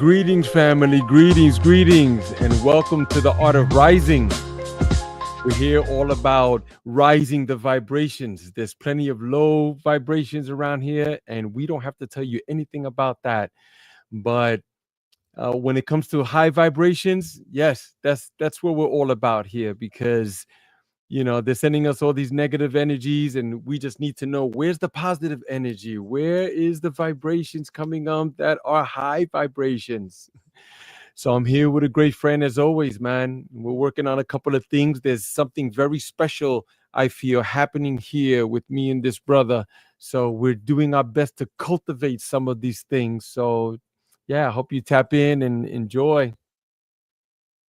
Greetings, family. Greetings, and welcome to the Art of Rising. We're here all about rising the vibrations. There's plenty of low vibrations around here, and we don't have to tell you anything about that. But when it comes to high vibrations, yes, that's what we're all about here because they're sending us all these negative energies, and we just need to know where's the positive energy, where is the vibrations coming that are high vibrations. So I'm here with a great friend as always, man. We're working on a couple of things. There's something very special I feel happening here with me and this brother. So we're doing our best to cultivate some of these things. So yeah, I hope you tap in and enjoy.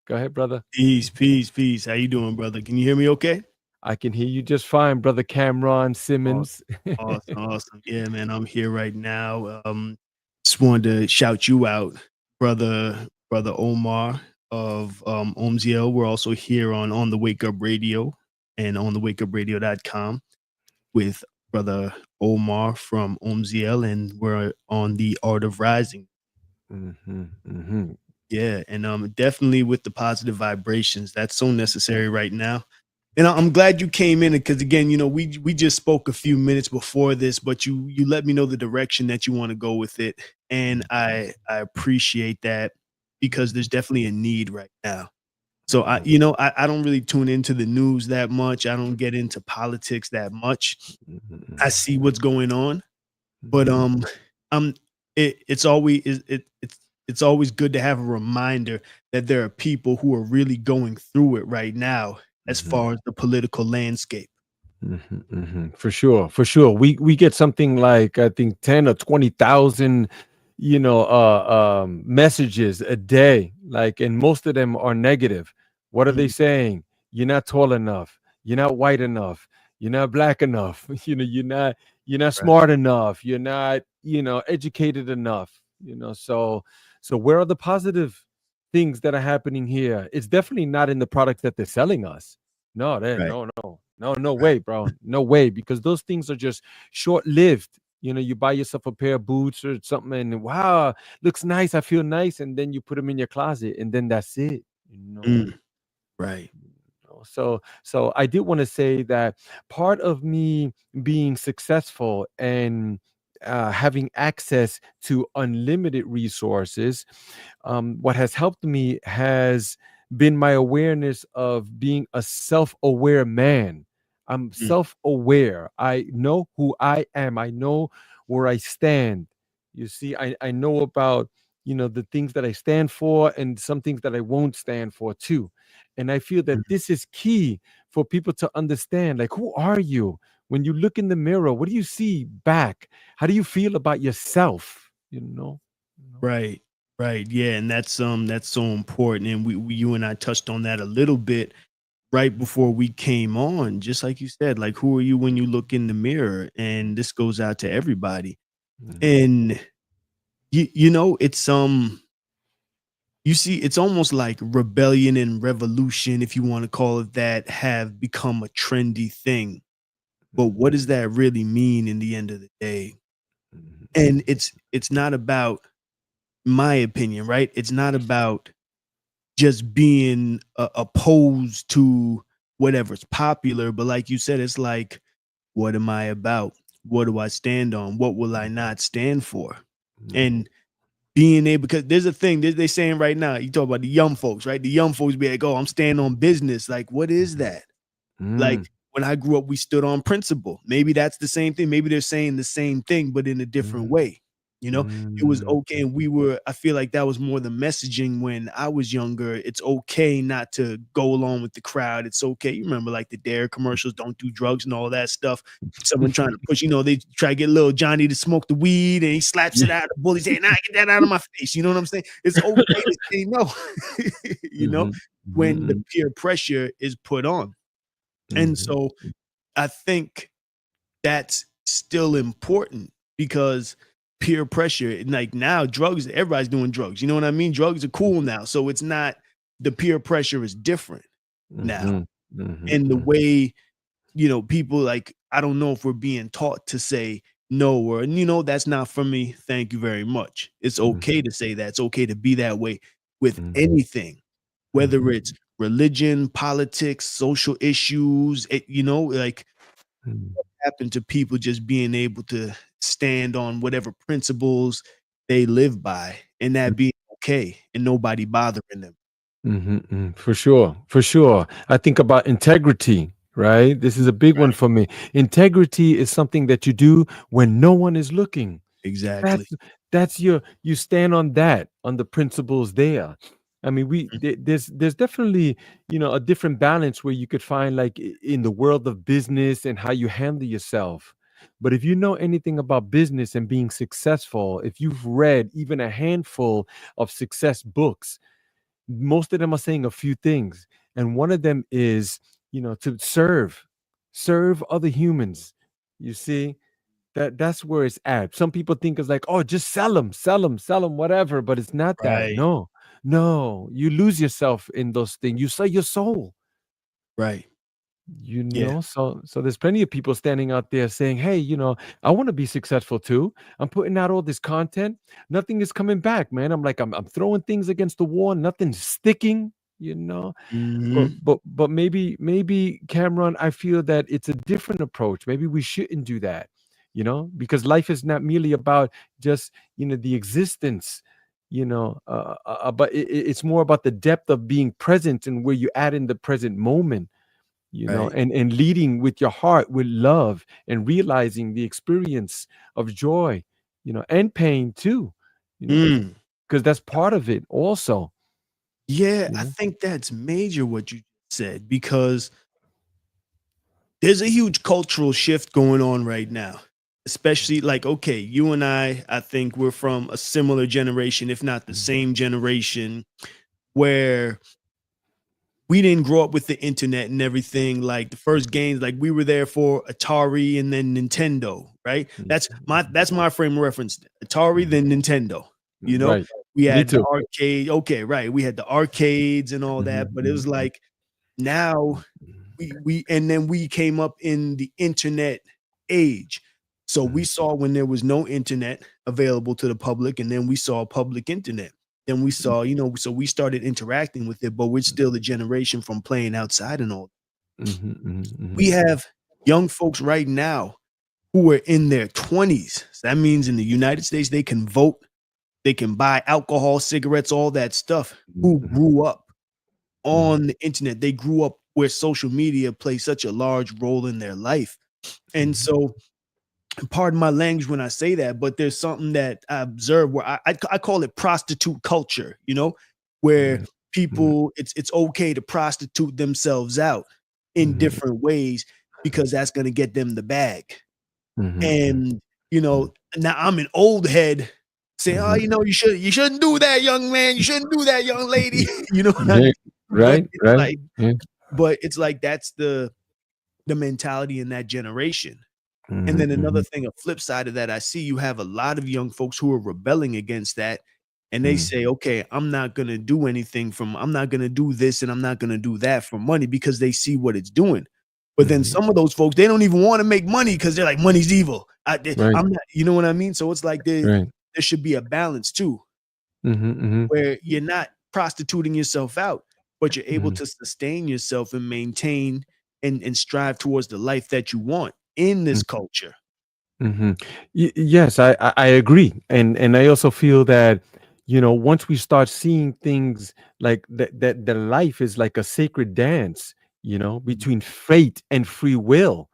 Go ahead, brother. Peace. How you doing, brother? Can you hear me okay? I can hear you just fine, brother Cameron Simmons. Awesome. Yeah, man, I'm here right now. Just wanted to shout you out, brother Omar of Omziel. We're also here on the Wake Up Radio and on the wakeupradio.com with brother Omar from Omziel, and we're on the Art of Rising. Yeah, and definitely with the positive vibrations. That's so necessary right now. And I'm glad you came in because again, we just spoke a few minutes before this, but you let me know the direction that you want to go with it, and I appreciate that because there's definitely a need right now. So I don't really tune into the news that much. I don't get into politics that much. I see what's going on, but it's always good to have a reminder that there are people who are really going through it right now as far as the political landscape. For sure. We get something like I think 10 or 20,000 messages a day, like, and most of them are negative. What are they saying? You're not tall enough, you're not white enough, you're not black enough, you're not smart enough, you're not educated enough, so where are the positive things that are happening here? It's definitely not in the products that they're selling us. No, no Right. way, bro. No way, because those things are just short-lived. You buy yourself a pair of boots or something, and wow, looks nice. I feel nice, and then you put them in your closet, and then that's it. Right. So I did want to say that part of me being successful and having access to unlimited resources, what has helped me has been my awareness of being a self-aware man. I'm self-aware. I know who I am. I know where I stand. You see, I know about the things that I stand for and some things that I won't stand for too. And I feel that this is key for people to understand, like, who are you? When you look in the mirror, what do you see back? How do you feel about yourself? Right. Yeah, and that's so important. And you and I touched on that a little bit right before we came on. Just like you said, like, who are you when you look in the mirror? And this goes out to everybody. And it's you see, it's almost like rebellion and revolution, if you want to call it that, have become a trendy thing. But what does that really mean in the end of the day? And it's not about, my opinion, right? It's not about just being opposed to whatever's popular, but like you said, it's like, what am I about? What do I stand on? What will I not stand for? And being able, because there's a thing they're saying right now, you talk about the young folks, right? The young folks be like, oh, I'm standing on business. Like, what is that? Like, when I grew up, we stood on principle. Maybe that's the same thing. Maybe they're saying the same thing, but in a different way. It was okay. And I feel like that was more the messaging when I was younger. It's okay not to go along with the crowd. It's okay. You remember like the Dare commercials, don't do drugs and all that stuff. Someone trying to push, they try to get little Johnny to smoke the weed and he slaps it out of the bully saying, nah, get that out of my face. You know what I'm saying? It's okay to say no, when the peer pressure is put on. And so I think that's still important because peer pressure, like now drugs, everybody's doing drugs. You know what I mean? Drugs are cool now. So it's not, the peer pressure is different now. And the way, people, like, I don't know if we're being taught to say, no, or you know, that's not for me. Thank you very much. It's okay to say that. It's okay to be that way with Mhm, anything, whether mhm, it's religion, politics, social issues. You know, like mhm, happen to people just being able to stand on whatever principles they live by, and that being okay, and nobody bothering them. mhm, mhm. For sure, for sure. I think about integrity, right? This is a big one Right. for me. Integrity is something that you do when no one is looking. Exactly. That's your you stand on the principles there. I mean, there's definitely, a different balance where you could find like in the world of business and how you handle yourself. But if you know anything about business and being successful, if you've read even a handful of success books, most of them are saying a few things. And one of them is, to serve other humans. You see, that's where it's at. Some people think it's like, oh, just sell them, whatever. But it's not that. Right. No, no, you lose yourself in those things. You sell your soul. Right. You Yeah. know, so there's plenty of people standing out there saying, hey, I want to be successful too. I'm putting out all this content. Nothing is coming back, man. I'm like, I'm throwing things against the wall. Nothing's sticking. You know, but Hmm. but but maybe Cameron, I feel that it's a different approach. Maybe we shouldn't do that, because life is not merely about just the existence, but it's more about the depth of being present and where you add in the present moment, Right. and leading with your heart with love and realizing the experience of joy, and pain too, you know, Mm. because that's part of it also. Yeah, you I know think that's major what you said, because there's a huge cultural shift going on right now. Especially like, okay, you and I think we're from a similar generation, if not the same generation, where we didn't grow up with the internet and everything. Like the first games, like we were there for Atari and then Nintendo, right? That's my frame of reference. Atari, then Nintendo. You know, Right. we Me had the too. arcade. Okay, right. We had the arcades and all Mhm, that, but it was mhm, like now we and then we came up in the internet age. So we mhm, saw when there was no internet available to the public, and then we saw public internet. Then we saw, so we started interacting with it, but we're still the generation from playing outside and all. mhm, mhm, We mhm, have young folks right now who are in their 20s. So that means in the United States, they can vote, they can buy alcohol, cigarettes, all that stuff, who mhm, grew up mhm, on the internet. They grew up where social media plays such a large role in their life. And mhm, so, pardon my language when I say that, but there's something that I observe where I call it prostitute culture, where mhm, mhm, people, it's okay to prostitute themselves out in mhm, different ways because that's going to get them the bag. mhm, And now I'm an old head saying, oh, mhm, you shouldn't do that, young man, you shouldn't do that, young lady. mhm. You know what I Yeah, mean? But right, right. Yeah. it's like that's the mentality in that generation. And Mhm, then another mhm, thing, a flip side of that, I see you have a lot of young folks who are rebelling against that. And they mhm, say, okay, I'm not going to do this and I'm not going to do that for money because they see what it's doing. But then mhm. some of those folks, they don't even want to make money because they're like, money's evil. Right, I'm not, you know what I mean? So it's like right. there should be a balance too, Mhm, mhm, where you're not prostituting yourself out, but you're able mhm, to sustain yourself and maintain and strive towards the life that you want in this culture. mhm. Yes, I agree, and I also feel that once we start seeing things like that life is like a sacred dance, between fate and free will.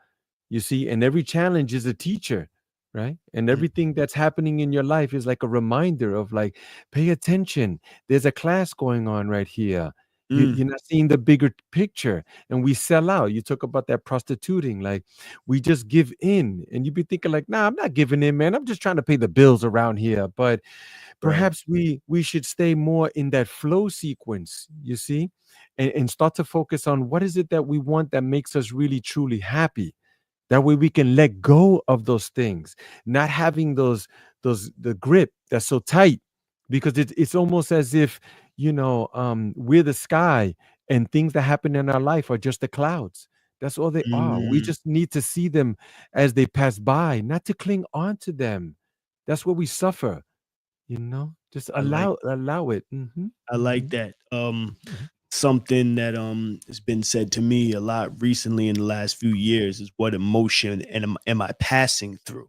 You see, and every challenge is a teacher, right? And Mhm. everything that's happening in your life is like a reminder of like, pay attention. There's a class going on right here. Mm, You're not seeing the bigger picture, and we sell out. You talk about that prostituting, like we just give in, and you be thinking like, nah, I'm not giving in, man. I'm just trying to pay the bills around here. But right. perhaps we should stay more in that flow sequence, you see, and start to focus on what is it that we want that makes us really truly happy. That way we can let go of those things, not having those the grip that's so tight, because it's almost as if we're the sky and things that happen in our life are just the clouds. That's all they are. We Mm, just need to see them as they pass by, not to cling on to them. That's where we suffer, just I like allow it. I like Hmm. that. Something that has been said to me a lot recently in the last few years is what emotion and am I passing through?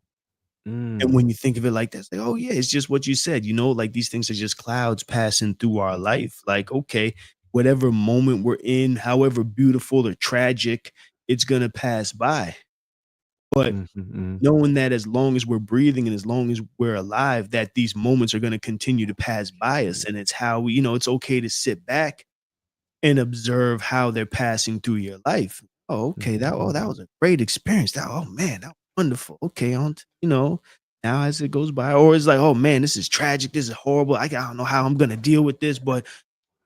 And Mm. when you think of it like that, it's like, oh yeah, it's just what you said, like these things are just clouds passing through our life. Like, okay, whatever moment we're in, however beautiful or tragic, it's gonna pass by. But Mhm, knowing that as long as we're breathing and as long as we're alive, that these moments are gonna continue to pass by us. And it's how it's okay to sit back and observe how they're passing through your life. Oh, okay. mhm, That was a great experience. Oh man, that was wonderful. Okay, on now as it goes by, or it's like, oh man, this is tragic. This is horrible. I don't know how I'm gonna deal with this, but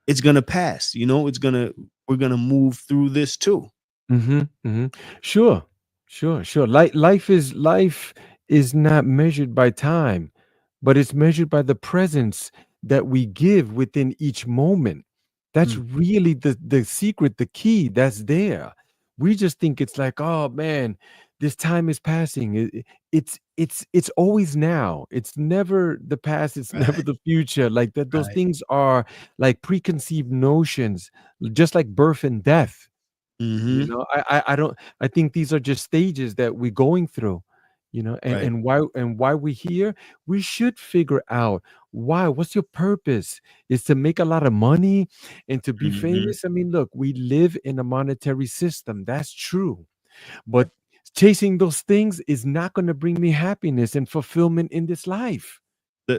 it's gonna pass. We're gonna move through this too. mhm, mhm. Sure, sure. Life is not measured by time, but it's measured by the presence that we give within each moment. That's Mm, really the secret, the key that's there. We just think it's like, oh man, this time is passing. It's always now. It's never the past. It's never right, the future. Like that, those right. things are like preconceived notions, just like birth and death. Mm-hmm. I don't. I think these are just stages that we're going through. And Right. why we're here. We should figure out why. What's your purpose? Is to make a lot of money and to be Mm-hmm. famous? I mean, look, we live in a monetary system. That's true, Right. but chasing those things is not going to bring me happiness and fulfillment in this life.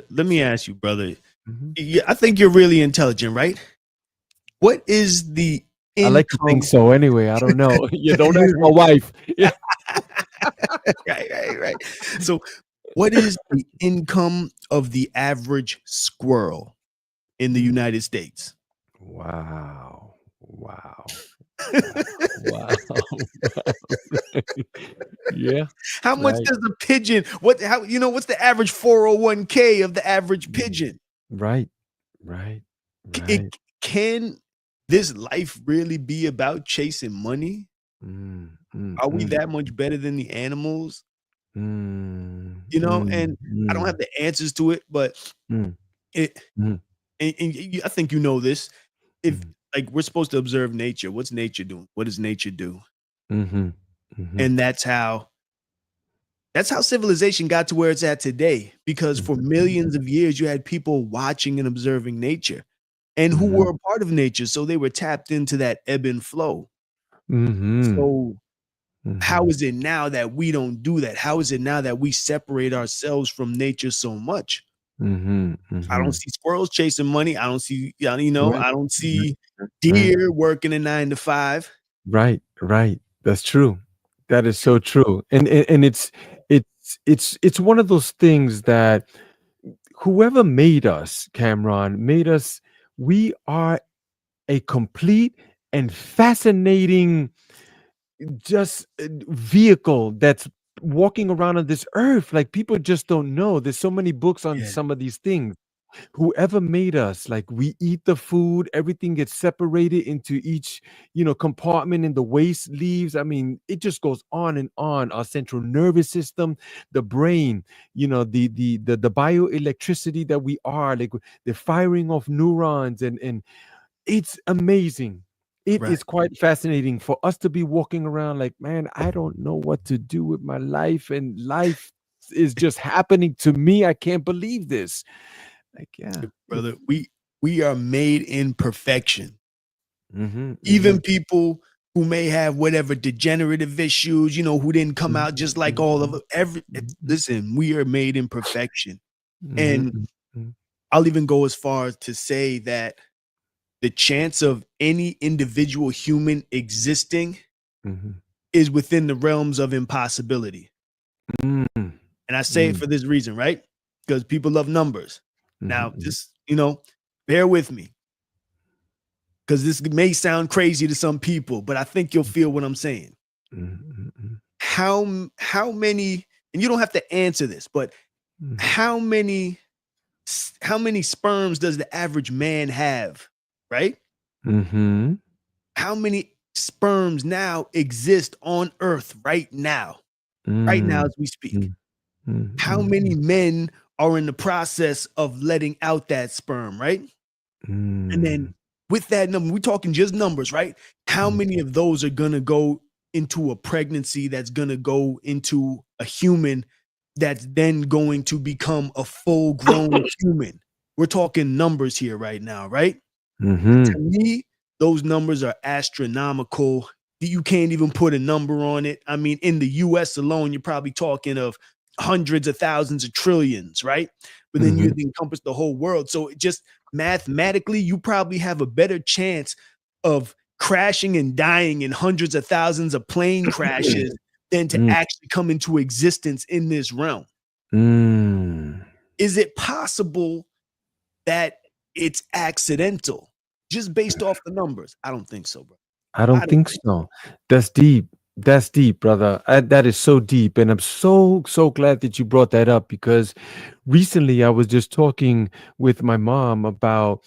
Let me So, ask you, brother. mhm. Yeah, I think you're really intelligent, right? What is the I like to think income? so. Anyway, I don't know. You don't ask my wife. Yeah. Right. So, what is the income of the average squirrel in the United States? Wow. Wow. Wow. Wow. Yeah. How much Right. does a pigeon? What's the average 401k of the average Mm. pigeon? Right. Right. It, Right. can this life really be about chasing money? Mm, mm, Are we mm, that much better than the animals? mm, And mm, I don't have mm, the answers to it, but mm, it mm, I think you know this. If mm, like we're supposed to observe nature, what's nature doing? What does nature do? mhm, mhm, And that's how civilization got to where it's at today. Because for mhm, millions of years, you had people watching and observing nature and who mhm, were a part of nature. So they were tapped into that ebb and flow. mhm, So how mhm, is it now that we don't do that? How is it now that we separate ourselves from nature so much? mhm, I don't mhm. see squirrels chasing money. I don't see, Right. I don't Right. see Right. deer working a 9 to 5. Right. Right. That's true. That is so true. And it's one of those things that whoever made us, Cameron, made us. We are a complete and fascinating just vehicle that's walking around on this earth. Like people just don't know. There's so many books on Yeah, some of these things. Whoever made us, like we eat the food, everything gets separated into each compartment, and the waste leaves. I mean, it just goes on and on. Our central nervous system, the brain, the bioelectricity that we are, like the firing of neurons, and it's amazing. It right. is quite fascinating for us to be walking around like, man, I don't know what to do with my life, and life is just happening to me. I can't believe this. Like, yeah, Brother. it's We are made in perfection. mhm, Even mhm, people who may have whatever degenerative issues, who didn't come mhm, out just like mhm, all of mhm, mhm, listen, we are made in perfection. mhm, And mhm, I'll even go as far as to say that the chance of any individual human existing mhm, is within the realms of impossibility. mm, And I say it mm, for this reason, right? Because people love numbers. mhm, Now, mhm, just, bear with me because this may sound crazy to some people, but I think you'll feel what I'm saying. mhm, mhm, How many, and you don't have to answer this, but mhm, how many how many sperms does the average man have, right? mhm, How many sperms now exist on Earth right now Mm, as we speak. mm, mm, How mm, many men are in the process of letting out that sperm, right? And then mm, with that number, we're talking just numbers, right? How mm. many of those are going to go into a pregnancy that's going to go into a human that's then going to become a full grown human? We're talking numbers here right now, right? And to Mhm, me, those numbers are astronomical. You can't even put a number on it. I mean, in the US alone, you're probably talking of hundreds of thousands of trillions, right? But then you mhm. encompass the whole world. So it just mathematically, you probably have a better chance of crashing and dying in hundreds of thousands of plane crashes than to Mm, actually come into existence in this realm. mm. Is it possible that it's accidental just based off the numbers? I don't think so, bro. I I don't don't think think so. so. That's deep. That's deep, brother. That is so deep, and I'm so glad that you brought that up because recently I was just talking with my mom about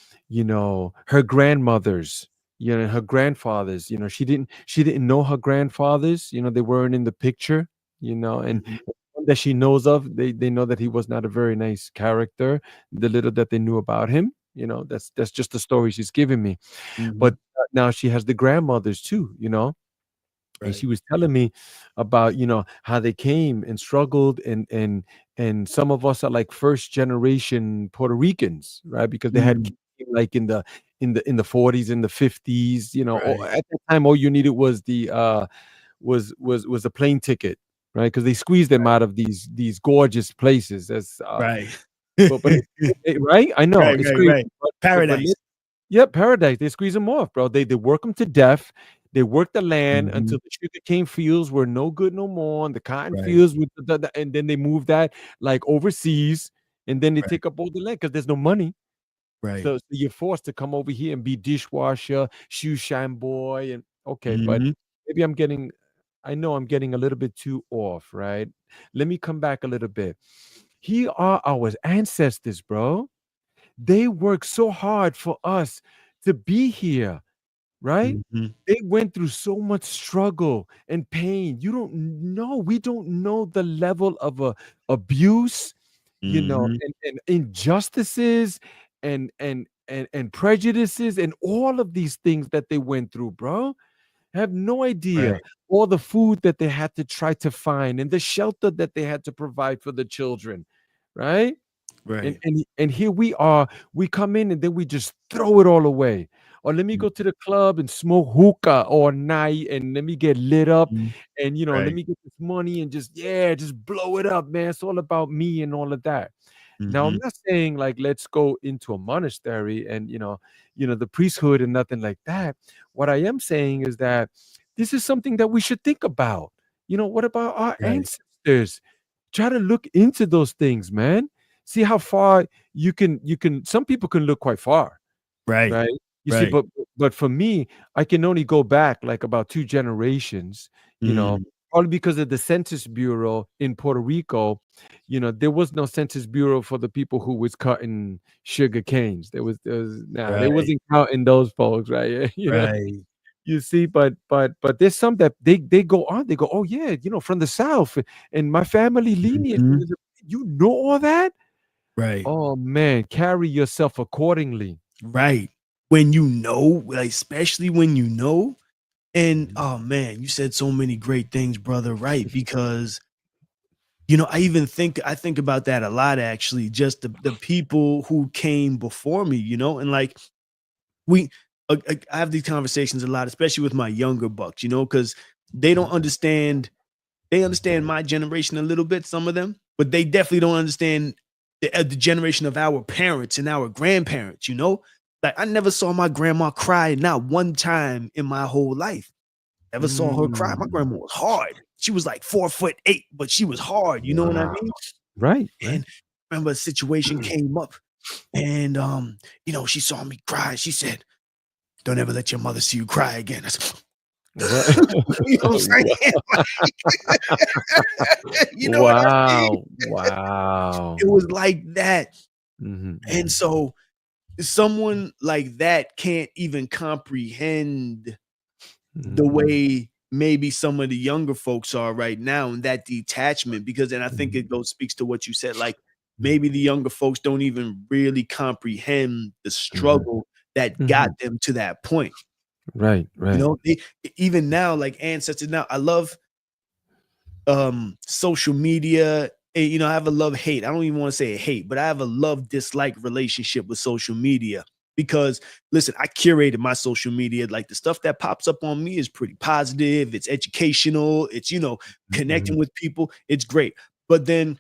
her grandmothers, her grandfathers. She didn't know her grandfathers. They weren't in the picture. And Mhm, that she knows of, they know that he was not a very nice character. The little that they knew about him, that's just the story she's giving me. But mhm, now she has the grandmothers too, and right. she was telling me about how they came and struggled, and some of us are like first generation Puerto Ricans, right? Because they had Mm, came, like in the 40s and the 50s. right, At that time all you needed was the was a plane ticket, right? Because they squeezed them right, out of these gorgeous places. As right. but right, I know Right, it's right, crazy, right. but Paradise. yep, paradise. They squeeze them off, bro. They work them to death. They work the land Mhm, until the sugarcane fields were no good no more, and the cotton right, fields with and then they move that like overseas, and then they right, take up all the land because there's no money. right. So you're forced to come over here and be dishwasher, shoe shine boy, and okay, but Mhm, maybe I know I'm getting a little bit too off, right? Let me come back a little bit. Here are our ancestors, bro. They worked so hard for us to be here, right? mhm, They went through so much struggle and pain. You don't know. We don't know the level of abuse, mhm. and injustices and prejudices and all of these things that they went through, bro. Have no idea Right, all the food that they had to try to find and the shelter that they had to provide for the children, right? And right. and and here we are, we come in and then we just throw it all away. Or let me go to the club and smoke hookah all night and let me get lit up Mhm, and let right. me get this money and just blow it up, man. It's all about me and all of that. Now, I'm Mhm, not saying like let's go into a monastery and the priesthood and nothing like that. What I am saying is that this is something that we should think about. What about our right, ancestors? Try to look into those things, man. See how far you can some people can look quite far, right, right? You see, right. but for me, I can only go back like about two generations, you know, Mm, probably because of the Census Bureau in Puerto Rico. There was no Census Bureau for the people who was cutting sugar canes. There was nah, they right, wasn't counting those folks, right? right. You see, but there's some that they go on, they go, oh yeah, from the South and my family lineage. Mhm, You know all that? right, Oh man, carry yourself accordingly. right. When you know, like, especially when you know, and Mhm. oh man, you said so many great things, brother, right? Because I think about that a lot actually, just the people who came before me, and like we I have these conversations a lot, especially with my younger bucks, because they don't understand. They understand my generation a little bit, some of them, but they definitely don't understand the generation of our parents and our grandparents. Like I never saw my grandma cry not one time in my whole life. Never saw her cry. My Mm. grandma was hard. She was like 4'8", but she was hard. You know what I Wow. mean? Right, right. And I remember a situation came up, and she saw me cry. She said, "Don't ever let your mother see you cry again." I said, What? you know what I'm saying? You know what I mean? Wow. Wow. It was like that. Mhm, And mhm. so someone like that can't even comprehend the Mhm. way maybe some of the younger folks are right now, and that detachment, because then I think Mhm. it goes speaks to what you said, like Mhm. maybe the younger folks don't even really comprehend the Mhm. struggle that got Mhm. them to that point. Right, You right. know, even now, like ancestors now, I love social media. You know, I have a love hate, I don't even want to say a hate, but I have a love dislike relationship with social media, because listen, I curated my social media. Like the stuff that pops up on me is pretty positive, it's educational, it's, Mhm. connecting with people, it's great. But then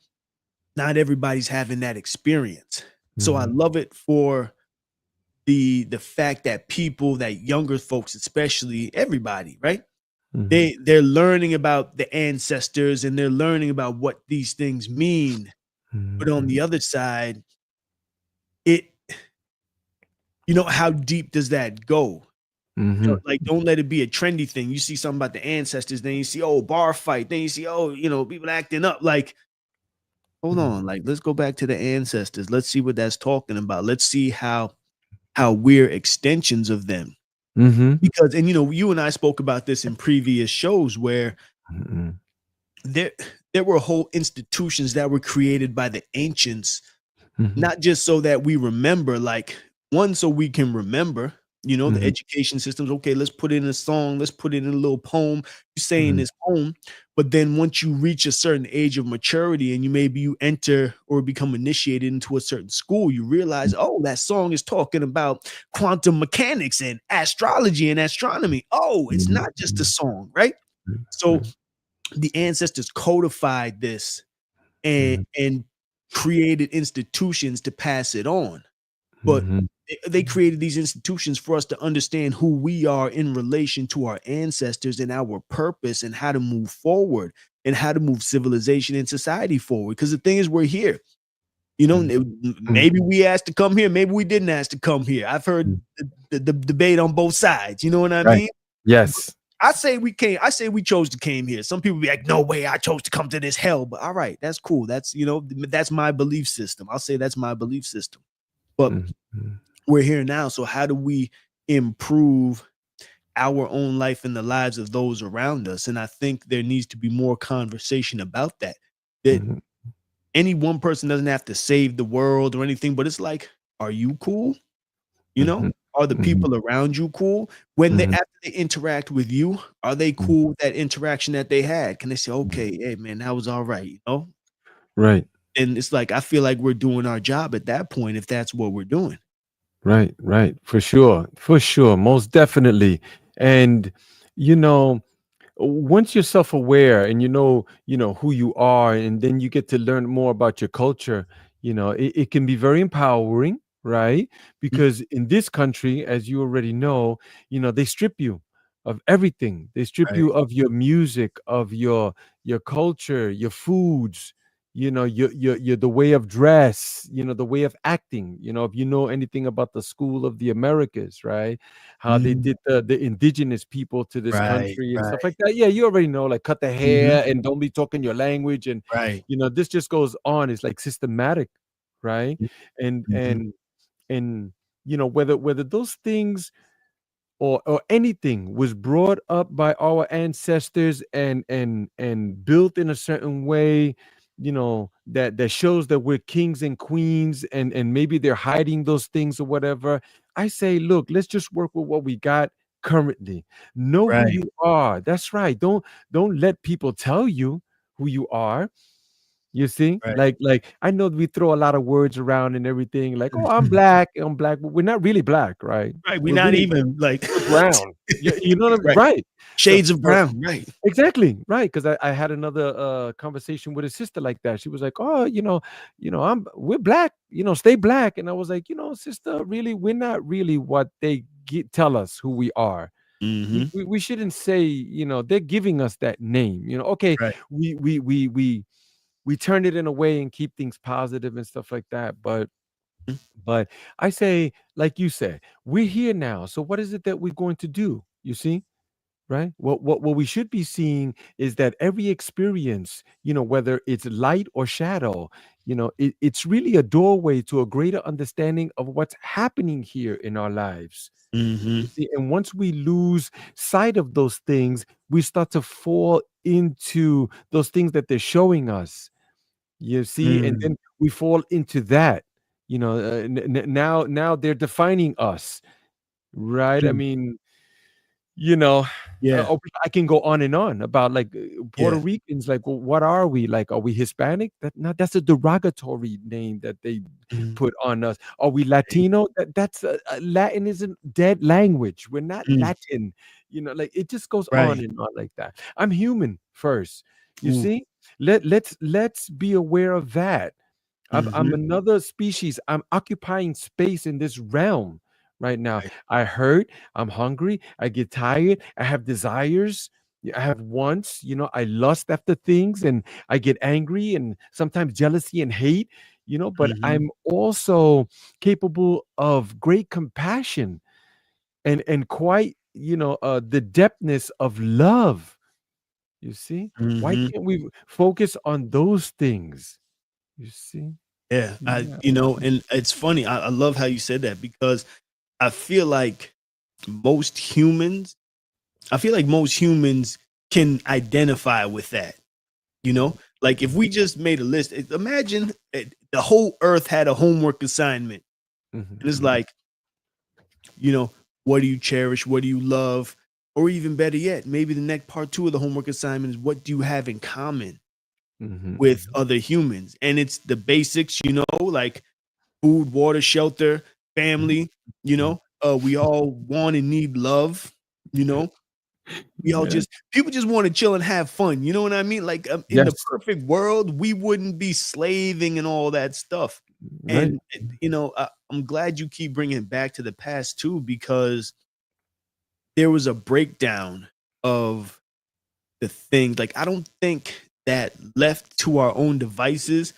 not everybody's having that experience. So I Mhm. love it for the fact that people, that younger folks, especially, everybody, right, Mhm. they're learning about the ancestors, and they're learning about what these things mean. But on Mhm. the other side, it how deep does that go? Mhm. Like, don't let it be a trendy thing. You see something about the ancestors, then you see, oh, bar fight, then you see, oh, people acting up. Like, hold Mhm. on, like, let's go back to the ancestors. Let's see what that's talking about. Let's see how we're extensions of them. Mhm. Because, and you and I spoke about this in previous shows, where Mhm. there there were whole institutions that were created by the ancients, Mhm. not just so that we remember, like, one, so we can remember, the Mhm. education systems. Okay, let's put it in a song, let's put it in a little poem, you say in Mhm. this poem. But then once you reach a certain age of maturity, and you enter or become initiated into a certain school, you realize, oh, that song is talking about quantum mechanics and astrology and astronomy. Oh, it's Mhm. not just a Mhm. song, right? Mhm. So Right. the ancestors codified this, Mhm. and created institutions to pass it on. But Mhm. they created these institutions for us to understand who we are in relation to our ancestors, and our purpose, and how to move forward, and how to move civilization and society forward. Because the thing is, we're here. Mhm. Mhm. Maybe we asked to come here, maybe we didn't ask to come here. I've heard Mhm. the debate on both sides. You know what I Right. mean? Yes. I say we came. I say we chose to came here. Some people be like, "No way, I chose to come to this hell." But all right, that's cool. That's that's my belief system. I'll say that's my belief system. But Mhm. Mhm. we're here now. So how do we improve our own life and the lives of those around us? And I think there needs to be more conversation about that. That Mhm. any one person doesn't have to save the world or anything, but it's like, are you cool? You know, Mhm. are the Mhm. people around you cool? When they Mhm. after they interact with you, are they Mhm. cool with that interaction that they had? Can they say, Mhm. "Okay, hey man, that was all right," you know? Right. And it's like, I feel like we're doing our job at that point if that's what we're doing. Right. Right. For sure. For sure. Most definitely. And you know, once you're self-aware and you know who you are, and then you get to learn more about your culture, it can be very empowering, right? Mm, Because in this country, as you already know, they strip you of everything. They strip right. you of your music, of your culture, your foods, your the way of dress, the way of acting. If you know anything about the school of the Americas, right? How they Mm, did the indigenous people to this right, country and stuff right. like that. Yeah, you already know, like cut the Mhm, hair and don't be talking your language, and right. this just goes on. It's like systematic, right? Mm, And mhm, whether those things or anything was brought up by our ancestors and built in a certain way, that shows that we're kings and queens, and maybe they're hiding those things or whatever. I say, look, let's just work with what we got currently. Know who right, you are. That's right. Don't let people tell you who you are. You see, right. like I know we throw a lot of words around and everything, like, oh, Mhm. I'm black, but we're not really black, right? Right, we're We're not really even like we're brown. You know what I'm right. right. So Shades of so brown, right. exactly, right, 'cause I had another, conversation with a sister like that. She was like, "Oh, we're black, stay black." And I was like, "Sister, really, we're not really what they tell us who we are. Mhm, We shouldn't say, they're giving us that name, okay, right. we turn it in a way and keep things positive and stuff like that, Mm, but I say, like you said, we're here now. So what is it that we're going to do? You see? right? What we should be seeing is that every experience, whether it's light or shadow, it's really a doorway to a greater understanding of what's happening here in our lives. You Mm-hmm. see, and once we lose sight of those things, we start to fall into those things that they're showing us. You see, and Mm. then we fall into that. Now they're defining us, right? I True. mean, you know Yeah. I can go on and on about like Puerto Yeah. Ricans, like, well, what are we, like, are we Hispanic? That's a derogatory name that they Mm. put on us. Are we Right. Latino? That's Latin isn't dead language. We're not Mm. Latin. Like, it just goes on Right. and on like that. I'm human first, you Ooh. see. Let's be aware of that. I'm Mm-hmm. another species. I'm occupying space in this realm right now. Right. I hurt. I'm hungry. I get tired. I have desires. I have wants. I lust after things, and I get angry and sometimes jealousy and hate. But Mm-hmm. I'm also capable of great compassion and quite, the depthness of love. You see, why Mm-hmm. can't we focus on those things? You see, Yeah. yeah. And it's funny. I love how you said that because I feel like most humans, I feel like most humans can identify with that. You know, like if we just made a list, imagine the whole earth had a homework assignment. Mhm, And it's mhm, like, you know, what do you cherish? What do you love? Or even better yet, maybe the next part two of the homework assignment is what do you have in common mhm, with mhm, other humans? And it's the basics, like food, water, shelter, mhm, family, mhm. we all want and need love, you know, we all Yeah. people just want to chill and have fun. You know what I mean? Like in the Yes. perfect world, we wouldn't be slaving and all that stuff. Right. And I'm glad you keep bringing it back to the past too, because there was a breakdown of the things. Like I don't think that left to our own devices,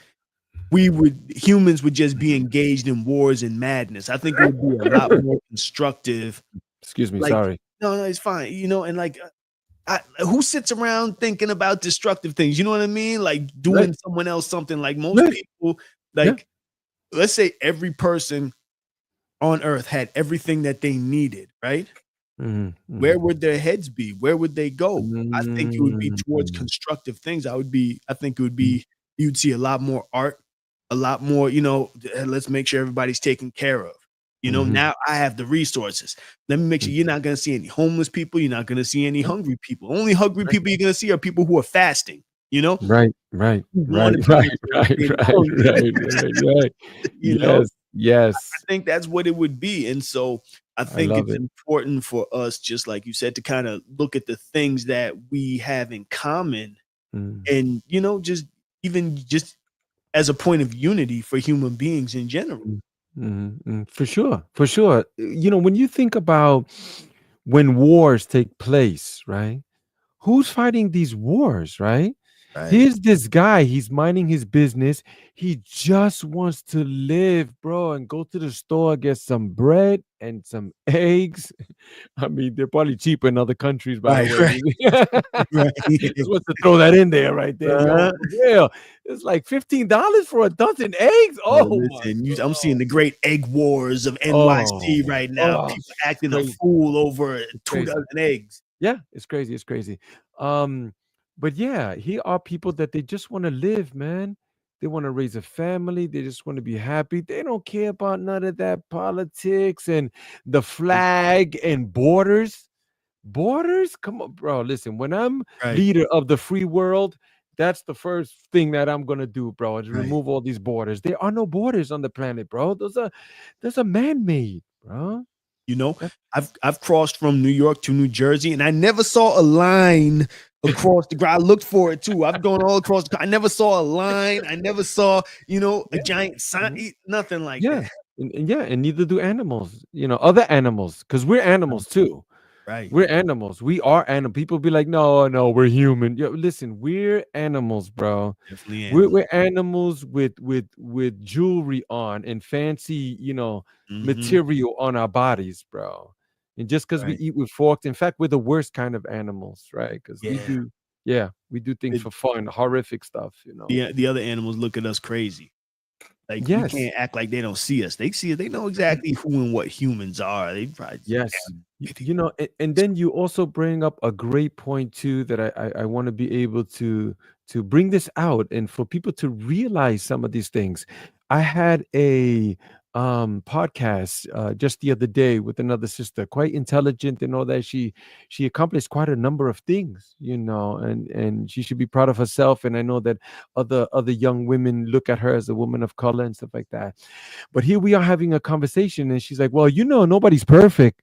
humans would just be engaged in wars and madness. I think it would be a lot more constructive. Excuse me. Like, Sorry. no, it's fine. And like who sits around thinking about destructive things? You know what I mean? Like Right. doing someone else something. Like most Right. people, Yeah. like let's say every person on earth had everything that they needed, right? Mhm, Where mhm. would their heads be? Where would they go? I think it would be towards Mm. constructive things. I think it would be, you'd see a lot more art, a lot more, let's make sure everybody's taken care of. Mhm, Now I have the resources. Let me make mhm. sure you're not going to see any homeless people. You're not going to see any Right. hungry people. Only hungry Right. people you're going to see are people who are fasting, Right. Right. who Right. want to be Right. in certain Right. state of Right. hunger. Right. Right. Right. you know, Yes. Yes. think that's what it would be. And so I I think love it's it. important for us, just like you said, to kind of look at the things that we have in common Mm. and, just as a point of unity for human beings in general. Mm. Mhm, for sure. For sure. When you think about when wars take place, right? Who's fighting these wars, right? Right. Here's this guy, he's minding his business. He just wants to live, bro, and go to the store, get some bread and some eggs. I mean, they're probably cheaper in other countries, by the Right. way. Right. Right. Just want to throw that in there right there. Yo, uh for real. It's like $15 for a dozen eggs. Oh, Oh my listen, I'm seeing God. the great egg wars of NYC Oh, right now. oh, People it's acting a crazy. fool over It's two crazy. dozen eggs. Yeah, it's crazy. It's crazy. Um, but yeah, here are people that they just want to live, man. They want to raise a family. They just want to be happy. They don't care about none of that politics and the flag and borders. Borders? Come on, bro. Listen, when I'm Right. leader of the free world, that's the first thing that I'm gonna do, bro, is Right. remove all these borders. There are no borders on the planet, bro. Those are man-made, bro. You know, That- I've crossed from New York to New Jersey, and I never saw a line across the ground. I looked for it too. I've gone all across. I never saw a line. I never saw, a yeah. giant sign. Mhm. Nothing like Yeah. that. And yeah, and neither do animals, other animals, because we're animals too. Right. We're animals. We are animal. People be like, no, no, we're human. Yo, listen, we're animals, bro. Definitely We're, animal. we're animals with jewelry on and fancy, Hmm. material on our bodies, bro. And just because we Right. eat with forks, in fact, we're the worst kind of animals, right? Because we Yeah. do, yeah, we do things The, for fun, horrific stuff, you know. the other animals look at us crazy. Like we Yes. can't act like they don't see us. They see us. They know exactly who and what humans are. They probably just, Yes. damn You, idiot. you know, and then you also bring up a great point too that I want to be able to bring this out and for people to realize some of these things. I had a podcast just the other day with another sister, quite intelligent and all that. She accomplished quite a number of things, you know, and she should be proud of herself. And I know that other young women look at her as a woman of color and stuff like that. But here we are having a conversation, and she's like, "Well, you know, nobody's perfect."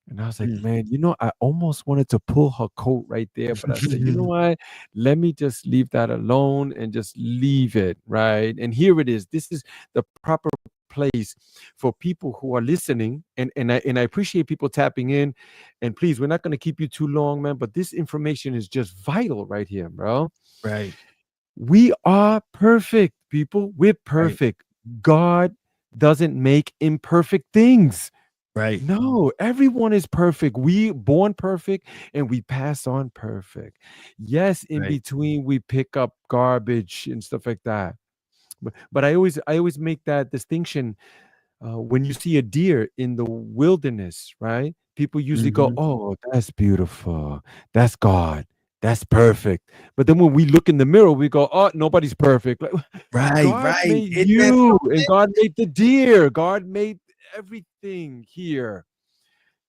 And I was like, Mm. man, you know, I almost wanted to pull her coat right there, but I said, you know what? Let me just leave that alone and just leave it, right? And here it is. This is the proper place for people who are listening. And I appreciate people tapping in. And please, we're not going to keep you too long, man. But this information is just vital right here, bro. Right. We are perfect, people. We're Right. perfect. God doesn't make imperfect things. Right. No, everyone is perfect. We born perfect and we pass on perfect. Yes, in Right. between we pick up garbage and stuff like that. But I always make that distinction when you see a deer in the wilderness, right? People usually go, Mhm. "Oh, that's beautiful. That's God. That's perfect." But then when we look in the mirror, we go, "Oh, nobody's perfect." Like, Right. God Right. made Isn't that you, and something? God made the deer. God made everything here.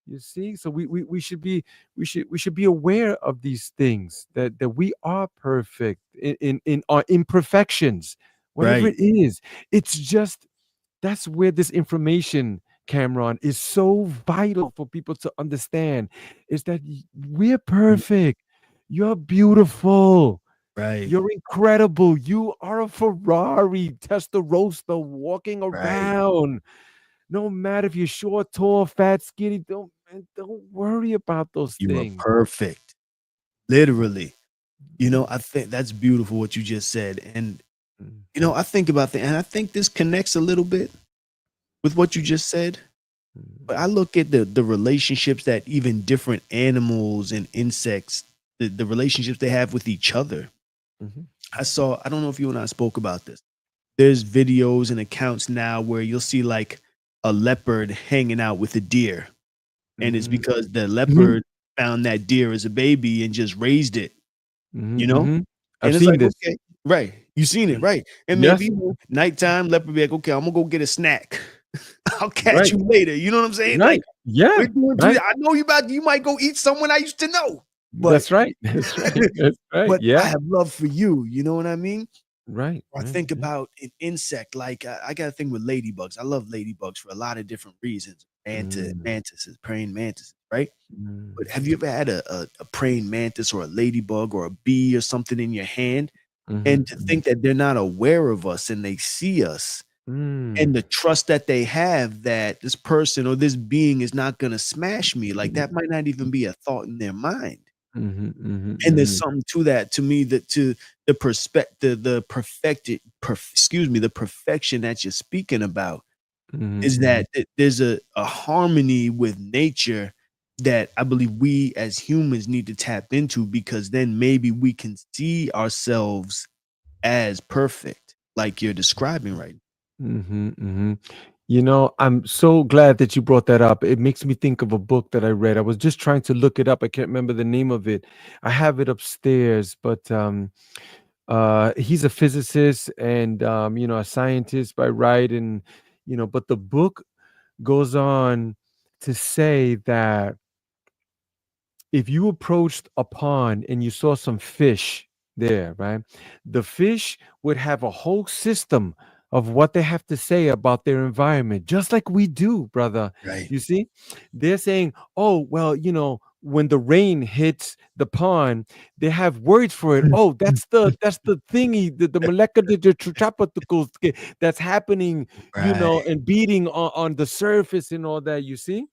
You see, so we should be we should be aware of these things that we are perfect in our imperfections, whatever Right. it is. It's just that's where this information, Cameron, is so vital for people to understand. Is that we're Mm. perfect. You're beautiful. Right. You're incredible. You are a Ferrari Testarossa walking Right. around. No matter if you're short, tall, fat, skinny, don't man, don't worry about those You are things. perfect. Literally. I think that's beautiful what you just said. And Mm, I think about that, and I think this connects a little bit with what you just said. But I mm, look at the relationships that even different animals and insects, the relationships they have with each other. mhm, I don't know if you and I spoke about this. There's videos and accounts now where you'll see like a leopard hanging out with a deer. And it's mm, because the mhm, leopard found that deer as a baby and just raised it, mhm, you know? mhm. I've And it's seen like, this. okay, right. You seen it, Mm, right. And maybe yes, nighttime, leopard be like, okay, I'm gonna go get a snack. I'll catch right, you later. You know what I'm saying? Like right. Yeah, we're doing right. I know you might go eat someone I used to know, but That's right. That's right. That's right. but I Yeah. have love for you. You know what I mean? Right, I right. think Yeah. about an insect like I got a thing with ladybugs. I love ladybugs for a lot of different reasons. Mm, Mantises, praying mantises, right? mm, But have you ever had a praying mantis or a ladybug or a bee or something in your hand? mhm, And to mhm, think that they're not aware of us and they see us mm, and the trust that they have that this person or this being is not going to smash me, like that might not even be a thought in their mind. mhm, mhm, And there's mhm, something to that to me that to the perspective, the perfection that you're speaking about mhm, is mhm, that there's a harmony with nature that I believe we as humans need to tap into because then maybe we can see ourselves as perfect, like you're describing right. mhm, mhm. You know, I'm so glad that you brought that up. It makes me think of a book that I read. I was just trying to look it up. I can't remember the name of it. I have it upstairs, but he's a physicist and a scientist by right, and but the book goes on to say that if you approached a pond and you saw some fish there, right? The fish would have a whole system of what they have to say about their environment, just like we do, brother. Right. You see, they're saying, oh, well, when the rain hits the pond, they have words for it. Oh, that's the thingy, the molecular particles that's happening, Right, and beating on the surface and all that, you see.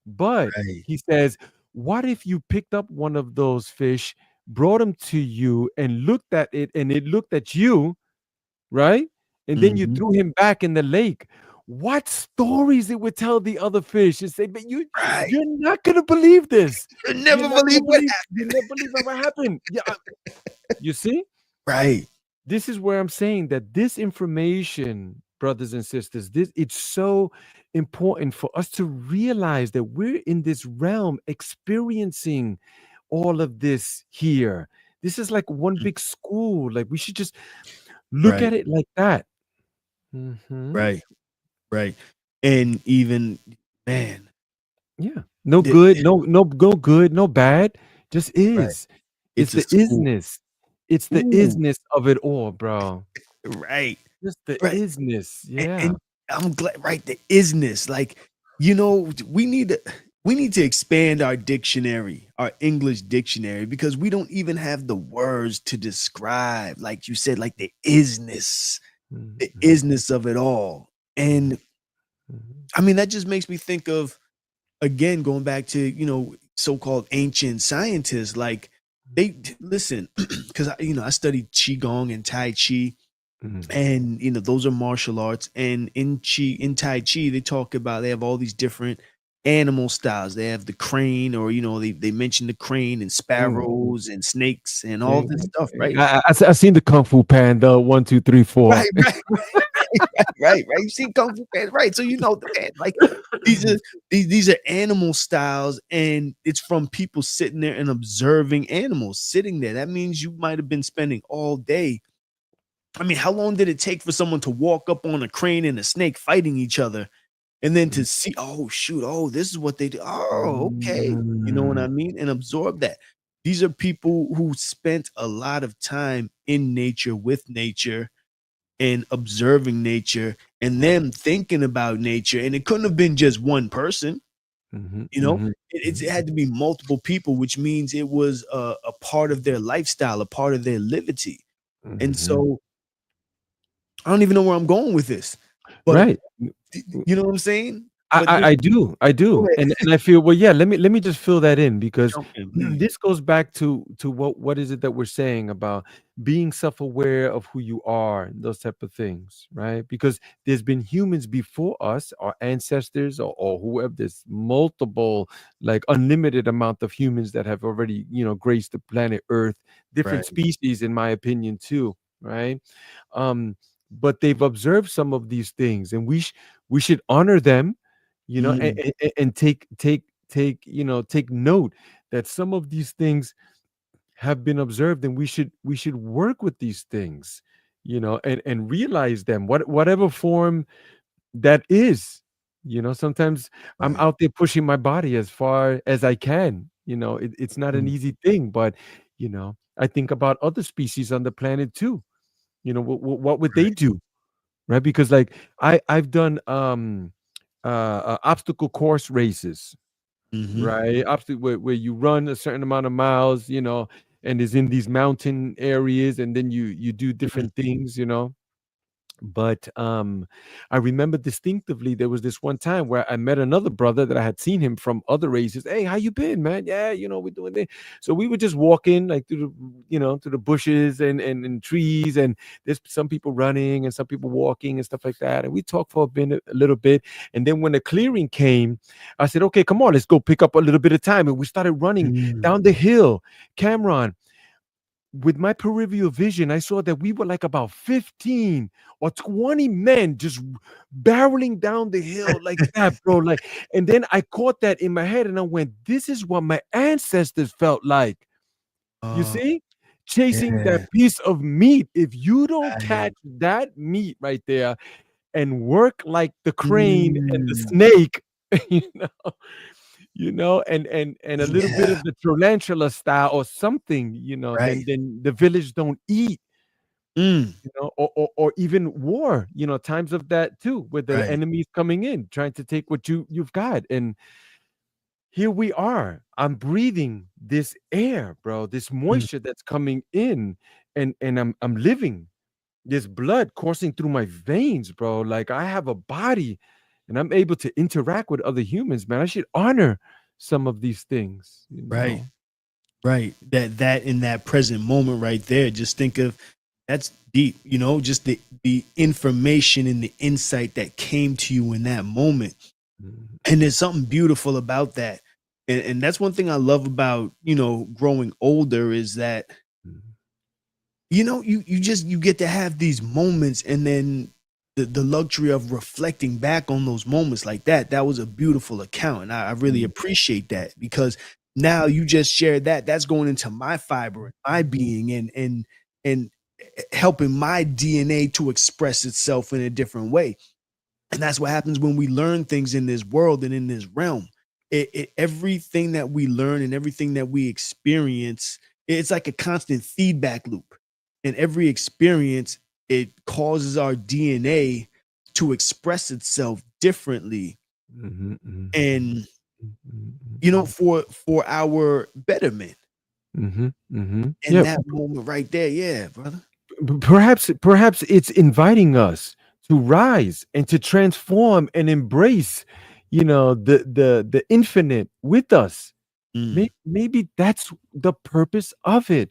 But right. he says, what if you picked up one of those fish, brought them to you, and looked at it, and it looked at you, right? And then you Mhm. threw him back in the lake. what stories it would tell the other fish and say, but Right. you're not gonna believe this. You You're never not gonna believe what believe you happened. never believe what happened. Yeah, you see? Right. This is where I'm saying that this information, brothers and sisters, this it's so important for us to realize that we're in this realm experiencing all of this here. This is like one Mm. big school. Like we should just look Right. at it like that. Hmm. Right. Right. And even, man, Yeah. No the, good, no good, no bad. Just right. is. It's It's a the school. isness. It's the Ooh. isness of it all, bro. Right. Just the Right. isness. And Yeah. I'm glad, right? The isness, like, we need to expand our dictionary, our English dictionary, because we don't even have the words to describe, like you said, like the Mhm, isness of it all. mhm, And mhm, I mean, that just makes me think of, again, going back to, so-called ancient scientists, like they listen, because I studied qigong and tai chi, mhm, and those are martial arts, and in tai chi they have all these different animal styles. They have the crane, or they mention the crane and mhm. sparrows and snakes and all this Mhm. stuff, right? I seen the Kung Fu Panda 1, 2, 3, 4. Right, right, right. You see Kung Fu Panda, right? So the man, like, these are these are animal styles, and it's from people sitting there and observing animals sitting there. That means you might have been spending all day. I mean, how long did it take for someone to walk up on a crane and a snake fighting each other, and then to see, oh shoot, oh, this is what they do. Oh, okay. You know what I Mm, mean? And absorb that. These are people who spent a lot of time in nature, with nature, and observing nature, and them thinking about nature. And it couldn't have been just one person, mhm, you know. mhm, It had to be multiple people, which means it was a part of their lifestyle, a part of their livity. And mhm. so I don't even know where I'm going with this, but Right. you know what I'm saying? I, But I this, I do, I go do, ahead, and I feel well. Yeah, let me just fill that in because jump in, please. this goes back to what is it that we're saying about being self-aware of who you are, and those type of things, right? Because there's been humans before us, our ancestors, or whoever. There's multiple, like unlimited amount of humans that have already graced the planet Earth, different Right. species, in my opinion, too, right? Um, but they've observed some of these things, and we should honor them, Mm, and take note that some of these things have been observed, and we should work with these things, and realize them, whatever form that is. Sometimes I'm right. out there pushing my body as far as I can. It's not an Mm, easy thing, but I think about other species on the planet too. What would they right. do, right? Because like I've done obstacle course races, Mhm. right? Obstacle where you run a certain amount of miles, and is in these mountain areas, and then you do Mm, different things, but I remember distinctively there was this one time where I met another brother that I had seen him from other races. Hey, how you been, man? Yeah, we're doing this. So we were just walking like through the bushes and trees, and there's some people running and some people walking and stuff like that. And we talked for a little bit. And then when the clearing came, I said, okay, come on, let's go pick up a little bit of time. And we started running mm. down the hill. Cameron, with my peripheral vision, I saw that we were like about 15 or 20 men just barreling down the hill like that, bro. Like, and then I caught that in my head and I went, this is what my ancestors felt like. You Oh, see? Chasing that yeah. piece of meat. If you don't Right. catch that meat right there and work like the crane and the Mm. snake, you know, and a little bit Yeah. of the tarantula style or something, Right. then the village don't eat, Mm. or even war, times of that too, where the Right. enemy's coming in, trying to take what you've got. And here we are. I'm breathing this air, bro, this Mm. moisture that's coming in, and I'm living. There's blood coursing through my veins, bro. Like I have a body and I'm able to interact with other humans, man. I should honor some of these things. Right. Right. That in that present moment right there, just think of That's deep, just the information and the insight that came to you in that moment. Mhm, And there's something beautiful about that. And that's one thing I love about, growing older is that, mhm, you get to have these moments, and then the luxury of reflecting back on those moments like that. That was a beautiful account. And I really mhm, appreciate that, because now you just shared that's going into my fiber and my being, and helping my DNA to express itself in a different way. And that's what happens when we learn things in this world and in this realm. Everything that we learn and everything that we experience, it's like a constant feedback loop. And every experience, it causes our DNA to express itself differently. mhm, mhm, And mhm, for our betterment. mhm, mhm. In Yeah, that moment right there, yeah, brother. perhaps it's inviting us to rise and to transform and embrace, the infinite with us. Mm, Maybe that's the purpose of it.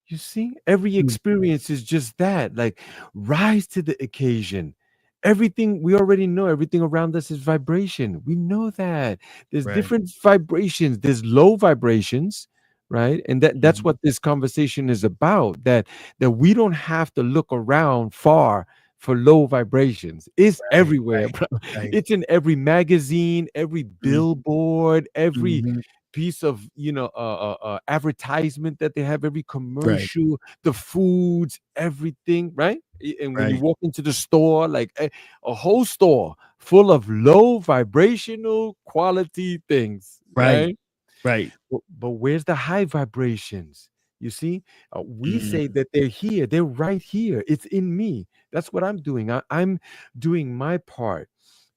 You see, every mm, experience is just that, like, rise to the occasion. Everything we already know, everything around us is vibration. We know that. There's right. different vibrations, there's low vibrations, right? And that's Mhm. what this conversation is about. That we don't have to look around far for low vibrations. It's Right, everywhere, right, bro. right. It's in every magazine, every Mm, billboard, every mhm. piece of advertisement that they have, every Right, commercial, the foods, everything, right? And when you right, walk into the store, like a whole store full of low vibrational quality things, right, right? right. But where's the high vibrations? You see, we Mm, say that they're here, they're right here, it's in me. That's what I'm doing. I'm doing my part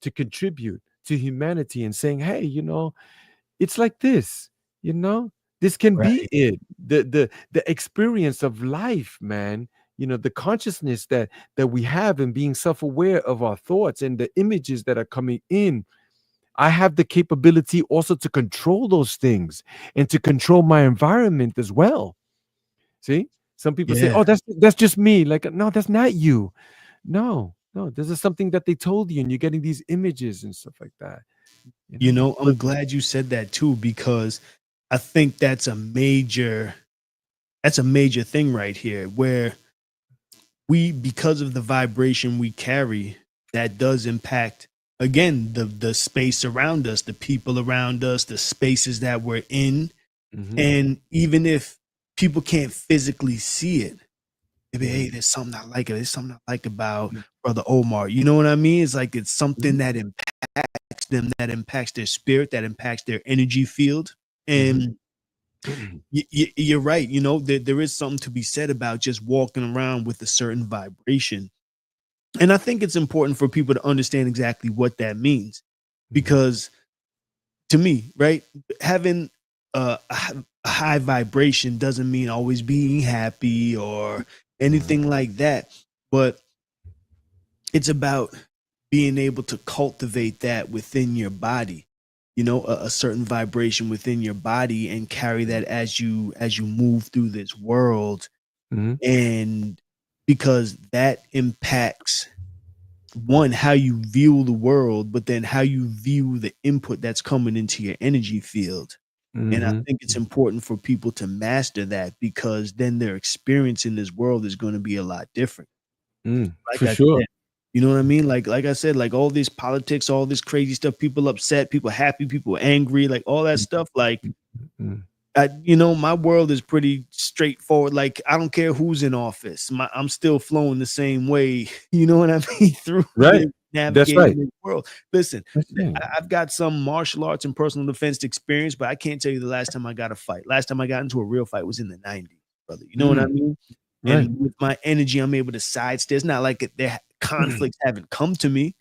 to contribute to humanity and saying, hey, it's like this, you know this can be right. it, the experience of life, man. The consciousness that we have, and being self-aware of our thoughts and the images that are coming in. I have the capability also to control those things and to control my environment as well. See, some people say, Yeah. oh, that's just me. Like, no, that's not you. No, this is something that they told you, and you're getting these images and stuff like that, but I'm glad you said that too, because I think that's a major thing right here, where because of the vibration we carry, that does impact, again, the space around us, the people around us, the spaces that we're in. mhm, And even if people can't physically see it, maybe, hey, mhm, there's something I like. There's something I like about Brother Omar. You know what I mean? It's like it's something mhm, that impacts them, that impacts their spirit, that impacts their energy field. mhm, And you're right. There is something to be said about just walking around with a certain vibration. And I think it's important for people to understand exactly what that means. mhm, Because to me, right, having a high vibration doesn't mean always being happy or mhm, anything like that. But it's about being able to cultivate that within your body, a certain vibration within your body, and carry that as you move through this world. mhm, And because that impacts, one, how you view the world, but then how you view the input that's coming into your energy field. And I mhm, think it's important for people to master that, because then their experience in this world is going to be a lot different. Like for I sure. said, you know what I mean? Like I said, like all this politics, all this crazy stuff, people upset, people happy, people angry, like all that stuff. Like, Mhm. my world is pretty straightforward. Like, I don't care who's in office. I'm still flowing the same way. You know what I mean? Through Right. this, That's navigating right. this world. Listen, That's right. I've got some martial arts and personal defense experience, but I can't tell you the last time I got a fight. Last time I got into a real fight was in the 90s, brother. You know what I Mm, mean? right. And with my energy, I'm able to sidestep. It's not like conflicts haven't come to me,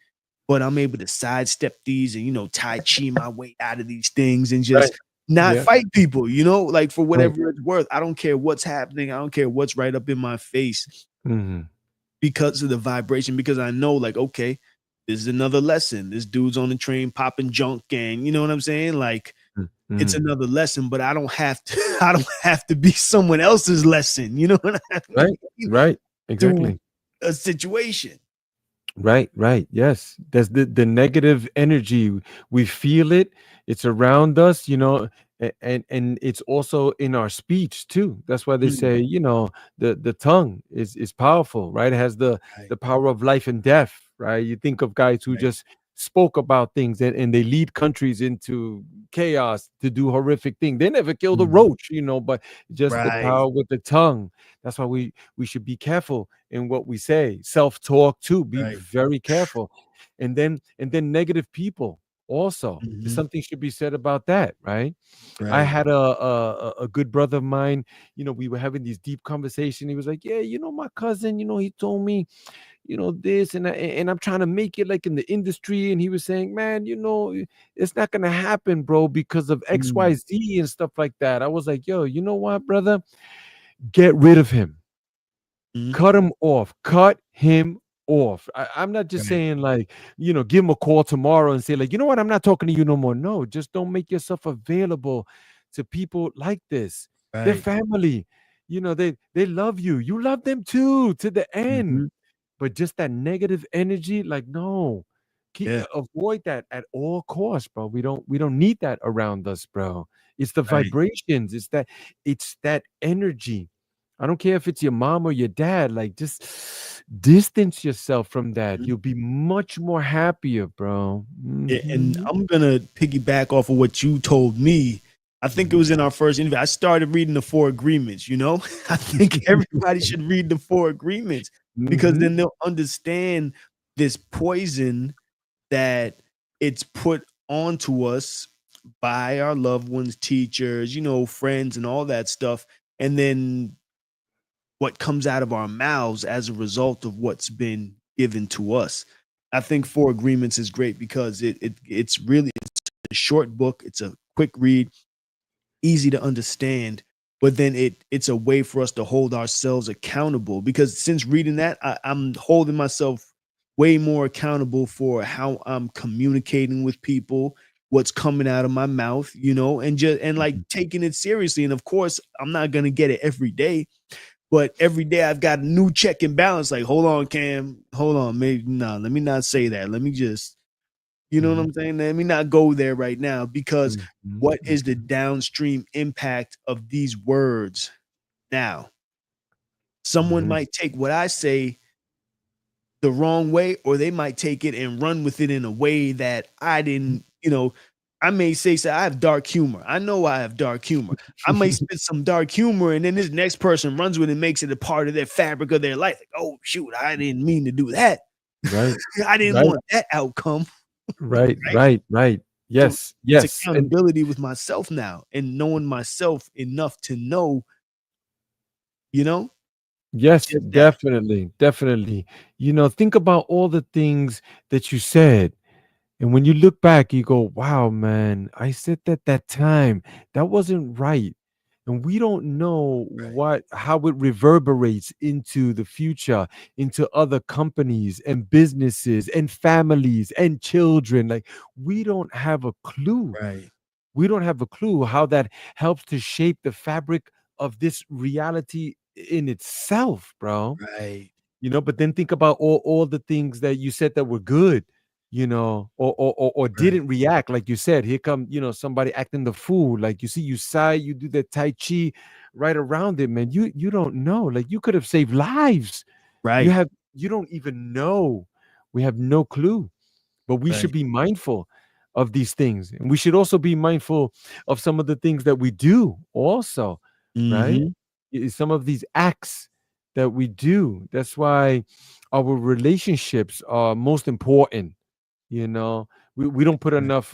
but I'm able to sidestep these and, Tai Chi my way out of these things and Right. just not Yeah. fight people, like for Right. whatever it's worth. I don't care what's happening. I don't care what's right up in my face, Mhm. because of the vibration, because I know, like, okay, this is another lesson. This dude's on the train popping junk, and you know what I'm saying? Like, Mm, it's mhm. another lesson, but I don't have to I don't have to be someone else's lesson. You know what I mean? Right. Right. through Exactly. a situation. Right, right. Yes. That's the negative energy. We feel it. It's around us, and it's also in our speech too. That's why they Mm, say, the tongue is powerful, right? It has right, the power of life and death, right? You think of guys who right. just spoke about things and they lead countries into chaos to do horrific things. They never killed a Mhm. roach, but just the Right, power with the tongue. That's why we should be careful in what we say. Self-talk too. Be right. very careful. And then negative people also. There's Mhm. something should be said about that, right? I Right. had a good brother of mine. We were having these deep conversation. He was like, "Yeah, my cousin. He told me, this, and I'm trying to make it like in the industry." And he was saying, "Man, it's not gonna happen, bro, because of X, Y, Mm, Z and stuff like that." I was like, "Yo, you know what, brother? Get rid of him." mhm. Cut him off. Cut him off. I'm not just Right, saying like, give him a call tomorrow and say, like, you know what, I'm not talking to you no more. No, just don't make yourself available to people like this. They're right. family. They love you. You love them too to the end. Mhm. But just that negative energy, like, no. Yeah, Avoid that at all costs, bro. We don't need that around us, bro. It's the right. vibrations. It's that energy. I don't care if it's your mom or your dad. Like, just distance yourself from that. Mhm. You'll be much more happier, bro. Yeah, and Hmm. I'm gonna piggyback off of what you told me. I think it Hmm. was in our first interview. I started reading the Four Agreements, you know? I think everybody should read the Four Agreements because Hmm. then they'll understand this poison that it's put onto us by our loved ones, teachers, friends, and all that stuff. And then what comes out of our mouths as a result of what's been given to us. I think Four Agreements is great because it's a short book, it's a quick read, easy to understand, but then it's a way for us to hold ourselves accountable because since reading that, I'm holding myself way more accountable for how I'm communicating with people, what's coming out of my mouth, and like taking it seriously. And of course, I'm not gonna get it every day, but every day I've got a new check and balance. Like, hold on, Cam, hold on, maybe no, let me not say that. Let me just, you know what Hmm. I'm saying? Let me not go there right now because Hmm. what is the Hmm. downstream impact of these words now? Someone Hmm. might take what I say the wrong way, or they might take it and run with it in a way that I didn't, I may say I have dark humor. I know I have dark humor. I may spit some dark humor, and then this next person runs with it and makes it a part of their fabric of their life. Like, oh shoot, I didn't mean to do that. Right. I didn't Right. want that outcome. Right. Right. Right. Right. So Yes. it's Yes. And accountability with myself now and knowing myself enough to know, you know, yes, just that. definitely. Definitely. Think about all the things that you said. And when you look back, you go, wow, man, I said that time. That wasn't right. And we don't know Right. how it reverberates into the future, into other companies and businesses and families and children. Like, we don't have a clue. Right. We don't have a clue how that helps to shape the fabric of this reality in itself, bro. Right. But then think about all the things that you said that were good, or Right. didn't react. Like you said, here come, somebody acting the fool. Like, you see, you sigh, you do that Tai Chi right around it, man. You don't know. Like, you could have saved lives. You Right. have you don't even know. We have no clue. But we should Right. be mindful of these things. And we should also be mindful of some of the things that we do also, right? Mm-hmm. Some of these acts that we do. That's why our relationships are most important. We don't put Right. enough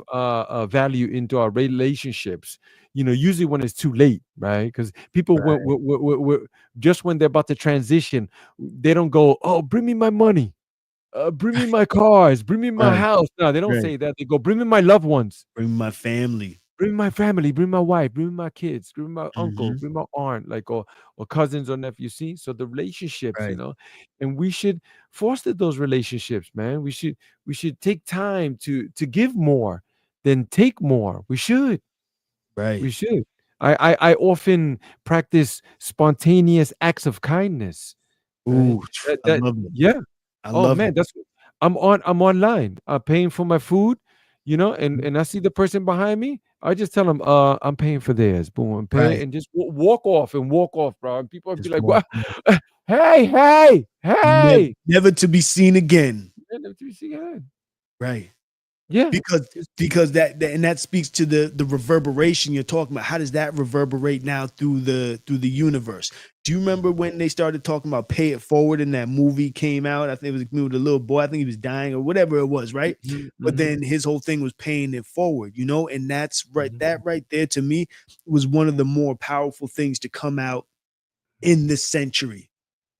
value into our relationships, usually when it's too late, right? Because people, Right. just when they're about to transition, they don't go, oh, bring me my money, bring me my cars, bring me my Right. house. No, they don't Right. say that. They go, bring me my loved ones, Bring my family. bring my family, bring my wife, bring my kids, bring my uncle, Mm-hmm. bring my aunt, like, or cousins or nephews. See, so the relationships, Right. and we should foster those relationships, man. We should take time to give more than take more. We should. Right. We should. I often practice spontaneous acts of kindness. Ooh, right? That I that love it. yeah. I Oh love man, it. that's I'm online. I'm paying for my food, and Mhm. I see the person behind me. I just tell them, I'm paying for theirs. Boom, I'm paying, Right. and just walk off and walk off, bro. And people would be Just like, walk "What? away. Hey, hey, Never, hey!" never to be seen again. And if you see that, Right. yeah, because just because that and that speaks to the reverberation you're talking about. How does that reverberate now through the universe? Do you remember when they started talking about pay it forward and that movie came out? I think it was a movie with a little boy. I think he was dying or whatever it was, right? mhm, But mhm, then his whole thing was paying it forward, and that's right. mhm, That right there to me was one of the more powerful things to come out in this century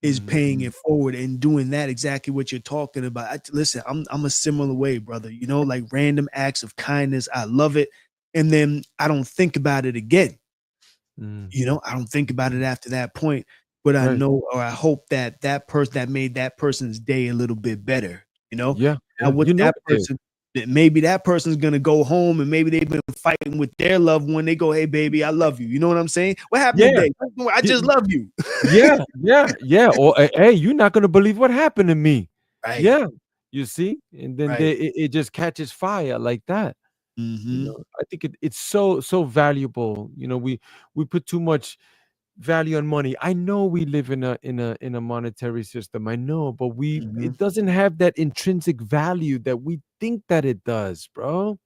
is mhm, paying it forward and doing that exactly what you're talking about. Listen, I'm a similar way, brother. Like random acts of kindness. I love it, and then I don't think about it again. mhm. I don't think about it after that point. But I Right. know, or I hope that that person that made that person's day a little bit better. Yeah, Now yeah. what that It did. person. Maybe that person's gonna go home and maybe they've been fighting with their loved one. They go, "Hey, baby, I love you." You know what I'm saying? What happened Yeah. today? I just love you. Yeah, yeah, yeah. Or hey, you're not gonna believe what happened to me. Right, Yeah, you see, and then right. it just catches fire like that. Mhm. I think it's so valuable. We put too much value on money. I know we live in a monetary system. I know, but Mhm. it doesn't have that intrinsic value that we think that it does, bro.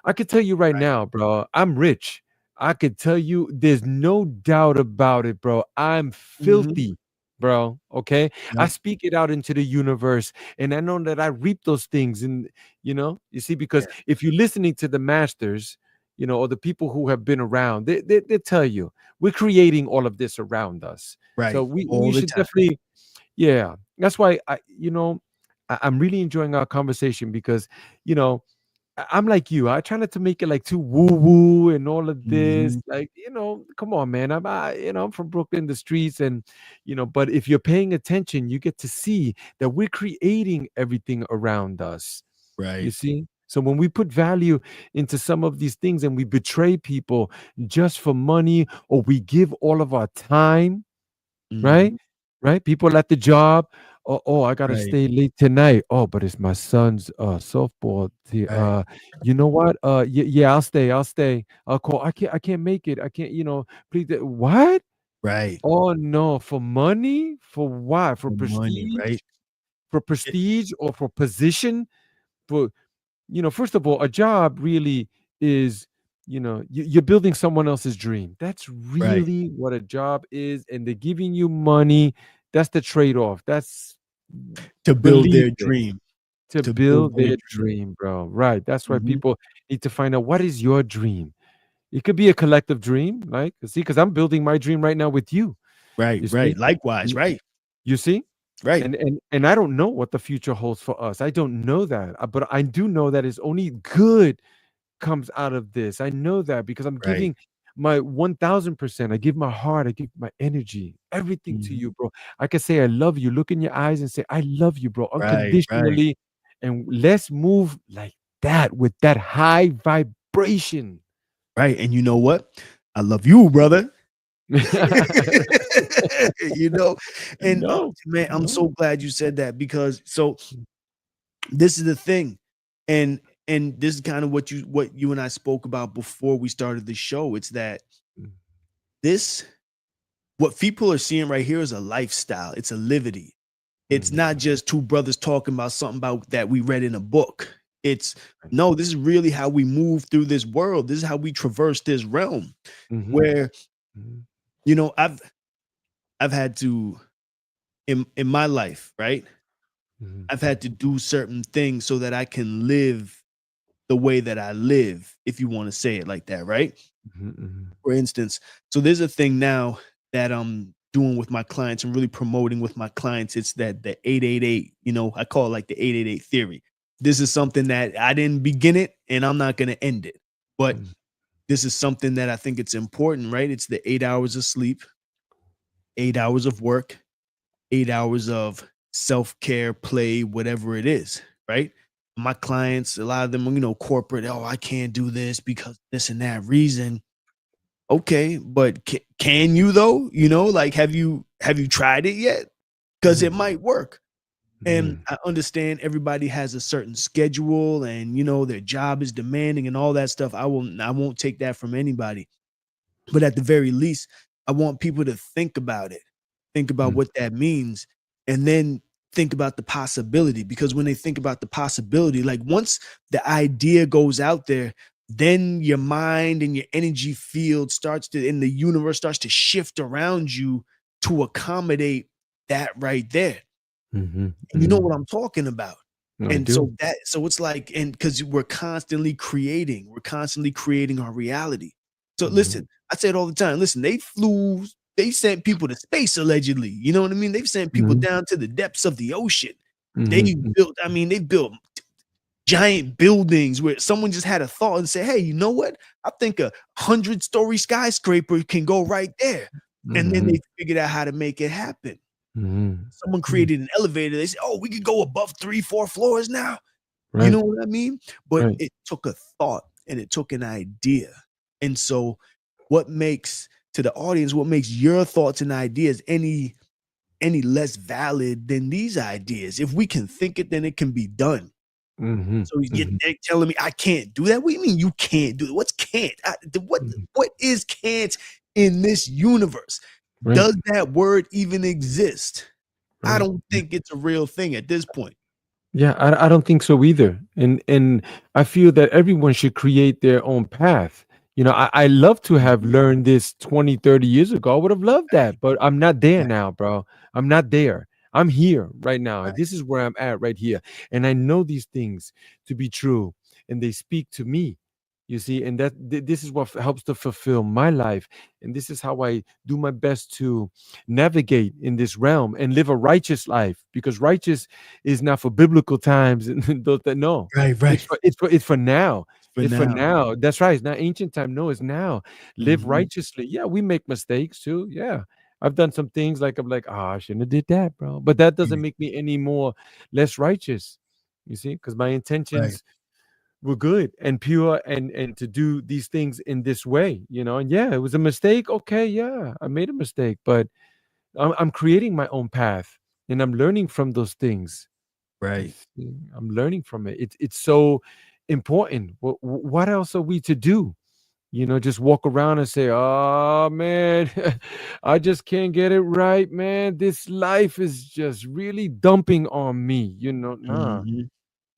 I could tell you right Right. now, bro, I'm rich. I could tell you there's no doubt about it, bro. I'm Mhm. filthy, bro. Okay. I Yep. speak it out into the universe, and I know that I reap those things. And, you see, because Yeah. if you're listening to the masters, or the people who have been around, they tell you we're creating all of this around us. So Right. we All the should time. definitely, yeah. That's why I'm really enjoying our conversation because, you know, I'm like you. I try not to make it like too woo woo and all of this. Mhm. Like, come on, man. I'm from Brooklyn, the streets, and but if you're paying attention, you get to see that we're creating everything around us. You Right. see? So when we put value into some of these things and we betray people just for money, or we give all of our time, right? Mhm. Right? People at the job. Oh, I gotta Right. stay late tonight. Oh, but it's my son's softball. Right. You know what? Yeah, I'll stay. I'll stay. I'll call. I can't make it. I can't. Please. What? Right. Oh no, for money? For what? For For money, prestige? right? For It prestige or for position? For first of all, a job really is, you're building someone else's dream. That's right. really what a job is, and they're giving you money. That's the trade-off. That's To build believe their it, dream. to To build build their their dream. dream, bro. Right. That's why Mhm. people need to find out what is your dream. It could be a collective dream, right? See, because I'm building my dream right now with you. Right, You right. see, Likewise, you, right. you see, Right. and I don't know what the future holds for us. I don't know that, but I do know that it's only good comes out of this. I know that because I'm Right. giving my 1000%. I give my heart, I give my energy, everything to Mhm. you, bro. I can say I love you, look in your eyes and say, I love you, bro, Right, right, unconditionally. And let's move like that with that high vibration. right. And you know what? I love you, brother. you know, and No, man, I'm no. so glad you said that because this is the thing, and this is kind of what you and I spoke about before we started the show. It's that this what people are seeing right here is a lifestyle. It's a livity. It's not Mhm, just two brothers talking about something about that we read in a book. It's no, this is really how we move through this world. This is how we traverse this realm mhm, where mhm, I've had to in my life, right? mhm, I've had to do certain things so that I can live the way that I live, if you want to say it like that, right? mhm, mhm, For instance, so there's a thing now that I'm doing with my clients and really promoting with my clients. It's that the 888, I call it like the 888 theory. This is something that I didn't begin it and I'm not going to end it. But mhm, this is something that I think it's important, right? It's the 8 hours of sleep, 8 hours of work, 8 hours of self care, play, whatever it is, right? My clients, a lot of them, corporate. Oh, I can't do this because this and that reason. Okay, but can you though? Like have you tried it yet? because it might work. And Mhm. I understand everybody has a certain schedule and their job is demanding and all that stuff. I won't take that from anybody. But at the very least, I want people to think about it. Think about Mhm. what that means and then think about the possibility because when they think about the possibility, like once the idea goes out there, then your mind and your energy field starts to and the universe starts to shift around you to accommodate that right there. Mhm. And you know Mhm. what I'm talking about. No, I And do. so it's like, and because we're constantly creating our reality. So Mhm. listen, I say it all the time. Listen, they sent people to space allegedly. You know what I mean? They've sent people Mhm. down to the depths of the ocean. Mhm. Mhm. They built giant buildings where someone just had a thought and said, hey, you know what? I think 100-story skyscraper can go right there. And then they Mhm. figured out how to make it happen. Mhm. Someone Mhm. created an elevator. They said, "Oh, we could go above 3, 4 floors now." You Right. know what I mean? But Right. it took a thought and it took an idea. And so what makes to the audience, what makes your thoughts and ideas any less valid than these ideas? If we can think it, then it can be done. Mhm. So Mhm. they're telling me I can't do that. What do you mean you can't do it? What's can't? Mhm. What is can't in this universe? Right. Does that word even exist? I Right. don't think it's a real thing at this point. Yeah, I don't think so either. And I feel that everyone should create their own path. I love to have Mhm. learned this 20, 30 years ago. I would have loved that, but I'm not there Right, now, bro. I'm not there. I'm here right now. right, This is where I'm at right here. And I know these things to be true and they speak to me. You see, and this is what helps to fulfill my life. And this is how I do my best to navigate in this realm and live a righteous life because righteous is not for biblical times and those that no. right, It's right. for now. For It's for now. now. That's right. It's not ancient time. No, it's now. Live Mhm. righteously. Yeah, we make mistakes too. Yeah. I've done some things like I'm like, I shouldn't have did that, bro. But that doesn't Right, make me any more less righteous. You see, because my right. intentions were good and pure and to do these things in this way, and yeah, it was a mistake. Okay, yeah, I made a mistake, but I'm creating my own path and I'm learning from those things. You Right. see, I'm learning from it. It's so important. What else are we to do? Just walk around and say, "Oh man, I just can't get it right, man. This life is just really dumping on me." Nah, Mhm.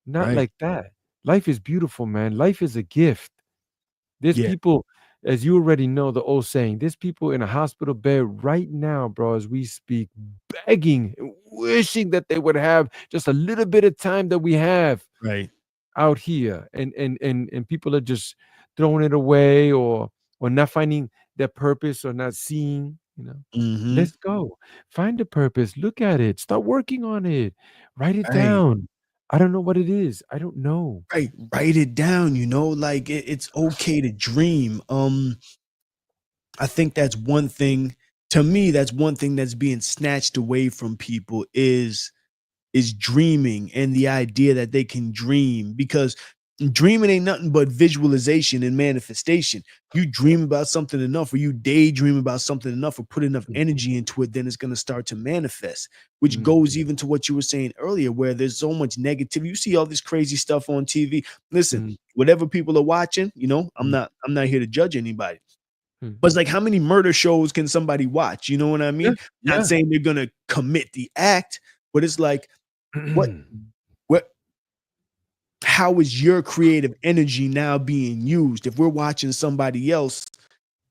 not Right. like that. Life is beautiful, man. Life is a gift. There's Yeah. people, as you already know, the old saying, there's people in a hospital bed right now, bro, as we speak, begging, wishing that they would have just a little bit of time that we have Right. out here. And people are just throwing it away or not finding their purpose or not seeing. Mhm. Let's go. Find a purpose. Look at it. Start working on it. Write it Right. down. I don't know what it is. I don't know. Right. Write it down, like it's okay to dream. I think that's one thing to me, that's one thing that's being snatched away from people is dreaming and the idea that they can dream because dreaming ain't nothing but visualization and manifestation. You dream about something enough or you daydream about something enough or put enough energy into it, then it's going to start to manifest, which Mhm. goes even to what you were saying earlier, where there's so much negativity. You see all this crazy stuff on TV. Listen, Mhm. whatever people are watching, Mhm. I'm not here to judge anybody. Mhm. But it's like how many murder shows can somebody watch? You know what I Yeah, mean? Not yeah. saying they're gonna commit the act, but it's like what what how is your creative energy now being used? If we're watching somebody else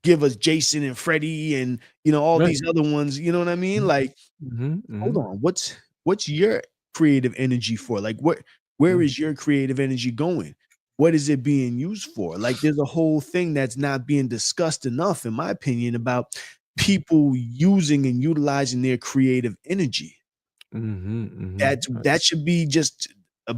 give us Jason and Freddy and all Right. these other ones, you know what I mean? Like, Mhm, hold mhm, on, what's your creative energy for? Like where mhm, is your creative energy going? What is it being used for? Like there's a whole thing that's not being discussed enough, in my opinion, about people using and utilizing their creative energy. mhm, That should be just a,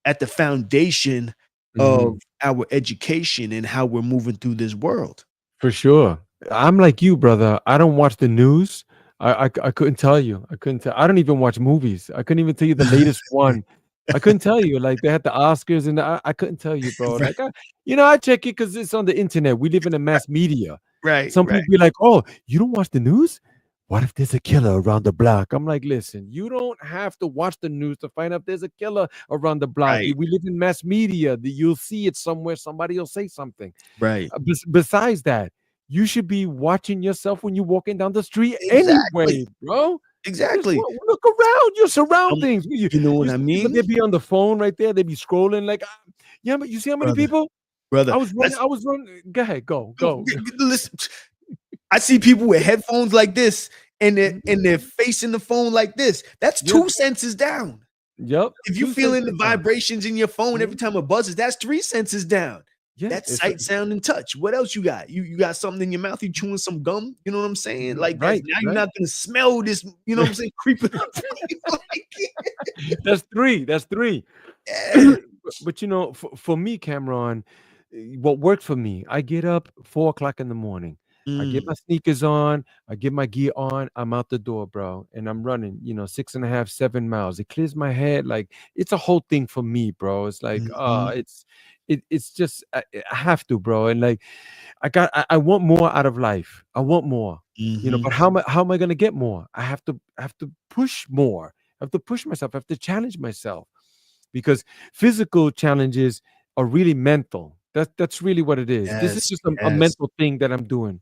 at the foundation of mhm. our education and how we're moving through this world. For sure. I'm like you, brother. I don't watch the news. I couldn't tell you. I couldn't tell. I don't even watch movies. I couldn't even tell you the latest one. I couldn't tell you. Like they had the Oscars and I couldn't tell you, bro. Right, Like I check it because it's on the internet. We live in a mass media. right, Some right. people be like, "Oh, you don't watch the news? what if there's a killer around the block? I'm like, listen, you don't have to watch the news to find out there's a killer around the block. Right, We live in mass media. You'll see it somewhere. Somebody will say something. right. Besides that, you should be watching yourself when you're walking down the street Exactly, anyway, bro. Just exactly. look around your Um, surroundings. you know You what I see people, mean, they be on the phone right there. They be scrolling like, yeah, but you see how many brother, people? brother. That's I was running. Go ahead, go. listen. I see people with headphones like this, and Mhm. they're facing the phone like this. That's Yeah, two senses down. yep. If you 2 cents feeling the down. vibrations in your phone every Mhm. time it buzzes, that's three senses down. Yeah, That's sight, sound, and touch. What else you got? You got something in your mouth, you chewing some gum, you know what I'm saying? Like that's right, now you're right. not gonna smell this, you know what I'm saying, creeping up on you. That's three. That's three. Yeah. But for me, Cameron, what worked for me, I get up 4 o'clock in the morning. I get Mm, my sneakers on, I get my gear on, I'm out the door, bro. And I'm running, 6.5, 7 miles. It clears my head. Like it's a whole thing for me, bro. It's like, mhm, it's just I have to, bro. And like I want more out of life. I want more. mhm. But how am I gonna get more? I have to push more. I have to push myself. I have to challenge myself because physical challenges are really mental. That's really what it is. This is Yes, just a yes. mental thing that I'm doing.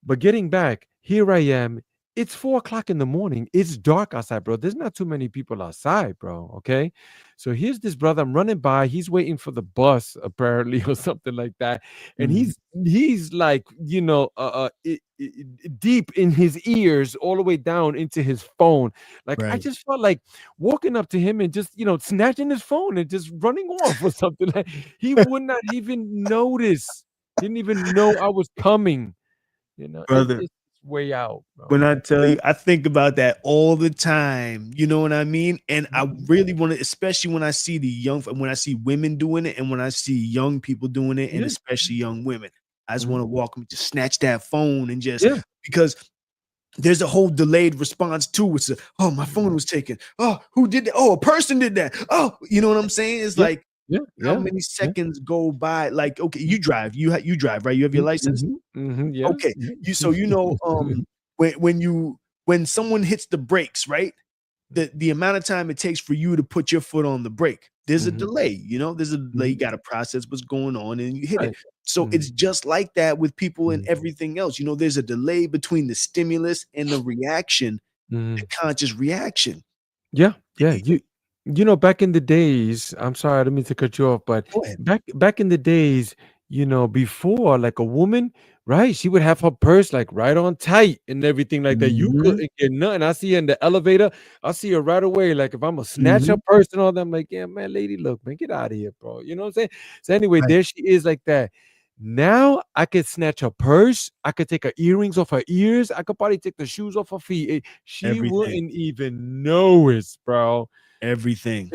But getting back, here I am. It's 4 o'clock in the morning. It's dark outside, bro. There's not too many people outside, bro. Okay. So here's this brother. I'm running by. He's waiting for the bus, apparently, or something like that. And Mhm. he's like, deep in his ears, all the way down into his phone. Like I Right. just felt like walking up to him and just, snatching his phone and just running off or something. Like he would not even notice. Didn't even know I was coming. Brother, It's way out, when bro. I tell you, I think about that all the time. You know what I mean? And I Mhm. really want to, especially when I see when I see women doing it, and when I see young people doing it, and Yeah. especially young women. I just Mhm. want to walk them, just snatch that phone, and just Yeah. because there's a whole delayed response too. It's oh, my phone Mhm. was taken. Oh, who did that? Oh, a person did that. Oh, you know what I'm saying? It's Yeah. like Yeah. how Yeah. many Yeah. seconds go by? Like, okay, Mhm. you drive, you drive, right? You have your Mhm. license. Mhm. Mhm. Yeah. Okay. Yeah. So when someone hits the brakes, right? The amount of time it takes for you to put your foot on the brake, there's a Mhm. delay, there's a delay, you Mhm. gotta process what's going on and you hit it. Right. So Mhm. it's just like that with people and Mhm. everything else. There's a delay between the stimulus and the reaction, the Mhm. conscious reaction. Yeah, yeah. Y- Back in the days, I'm sorry, I didn't mean to cut you off, but Go ahead. back in the days, before, like a woman, right? She would have her purse like right on tight and everything like that. You Mhm, couldn't get nothing. I see her in the elevator, I see her right away. Like if I'm gonna snatch her mhm. purse and all that, I'm like, yeah, man, lady, look, man, get out of here, bro. You know what I'm saying? So anyway, Right. there she is like that. Now I could snatch her purse, I could take her earrings off her ears, I could probably take the shoes off her feet. She Everything, wouldn't even know it, bro. everything.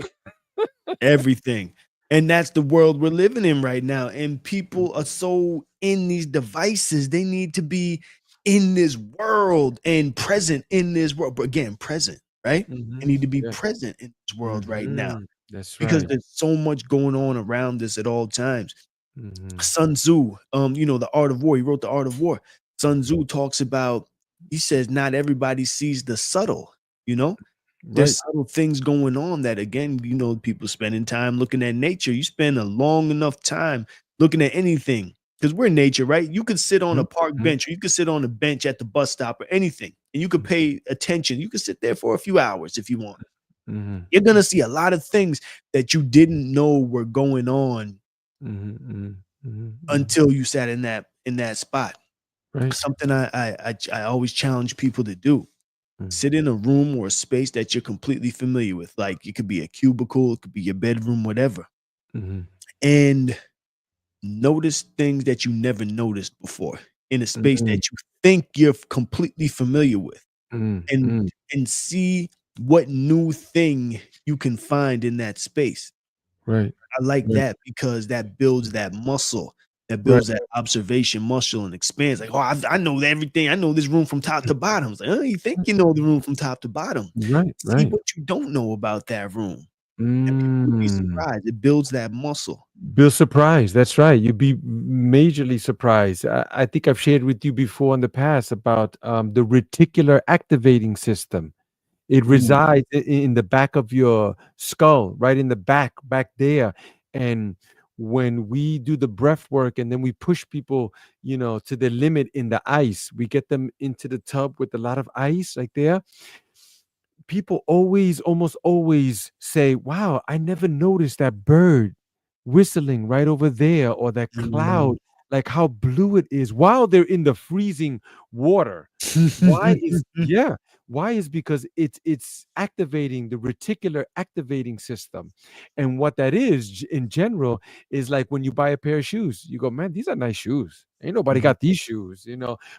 Everything. And that's the world we're living in right now. And people are so in these devices. They need to be in this world and present in this world. But again, present, right? They Mhm. need to be Yeah. present in this world right now Mhm. That's because right. there's so much going on around us at all times. Mhm. Sun Tzu, the Art of War, he wrote the Art of War. Sun Mhm. Tzu talks about, he says, not everybody sees the subtle, you know? Right. There's subtle things going on that again, people spending time looking at nature. You spend a long enough time looking at anything because we're nature, right? You could sit on a Mhm. park Mhm. bench, or you could sit on a bench at the bus stop or anything, and you could Mhm. pay attention. You could sit there for a few hours if you want. Mhm. You're gonna see a lot of things that you didn't know were going on Mhm. Mhm. Mhm. Mhm. until you sat in that spot. Right. Something I always challenge people to do. Mhm. Sit in a room or a space that you're completely familiar with. Like it could be a cubicle, it could be your bedroom, whatever. Mhm. And notice things that you never noticed before in a space that Mhm. you think you're completely familiar with. Mhm. And Mhm. and see what new thing you can find in that space. Right. I like Right. that because that builds that muscle, that Right. builds that observation muscle and expands. Like, oh, I know everything. I know this room from top to bottom. It's like, oh, you think you know the room from top to bottom. Right. See Right. what you don't know about that room. and people would be Mm. surprised. It builds that muscle. Bill surprised. That's right. You'd be majorly surprised. I think I've shared with you before in the past about the reticular activating system. It Mm, resides in the back of your skull, right in the back there. And when we do the breath work and then we push people, to the limit in the ice, we get them into the tub with a lot of ice right there. People almost always say, "Wow, I never noticed that bird whistling right over there or that mm. cloud, like how blue it is while they're in the freezing water." Why is yeah, why is because it's activating the reticular activating system. And what that is in general is like when you buy a pair of shoes, you go, "Man, these are nice shoes. Ain't nobody Mhm. got these shoes."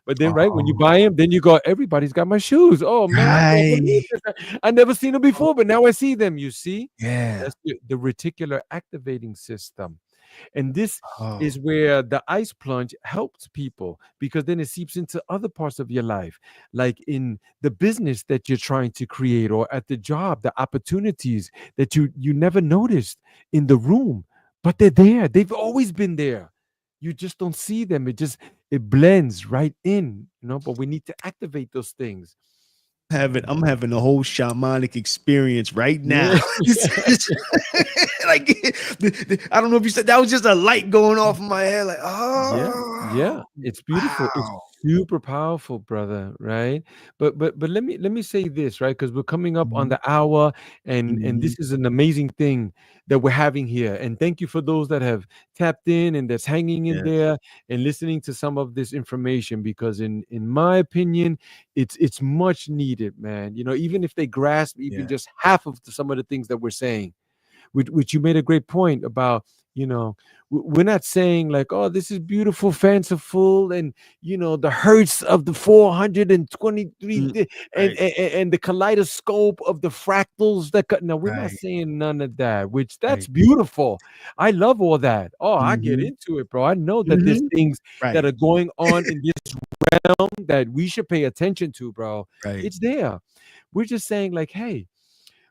But then right when you Oh, buy them, then you go, "Everybody's got my shoes. Oh man, I can't believe right. this. I never seen them before, but now I see them." You see? Yeah. That's the reticular activating system. And this Oh, is where the ice plunge helps people because then it seeps into other parts of your life, like in the business that you're trying to create or at the job, the opportunities that you never noticed in the room, but they're there. They've always been there. You just don't see them. It blends right in, but we need to activate those things. I'm having a whole shamanic experience right now. Yeah. Like I don't know if you said that was just a light going off in my head, like, Yeah, oh yeah, it's beautiful. It's wow. super powerful, brother, right? But let me say this, right? Because we're coming up on Mhm, the hour, and mhm. this is an amazing thing that we're having here. And thank you for those that have tapped in and that's hanging in Yes, there and listening to some of this information, because in my opinion, it's much needed, man. Even if they grasp even yeah. just half of some of the things that we're saying, which you made a great point about. We're not saying like, "Oh, this is beautiful, fanciful, and the hertz of the 423 Mm, and, right, and the kaleidoscope of the fractals that cut." No, we're not right, saying none of that, which that's right. beautiful. I love all that. Oh, I get Mhm, into it, bro. I know that there's mhm. things that Right, are going on in this realm that we should pay attention to, bro. right. It's there. We're just saying like, hey,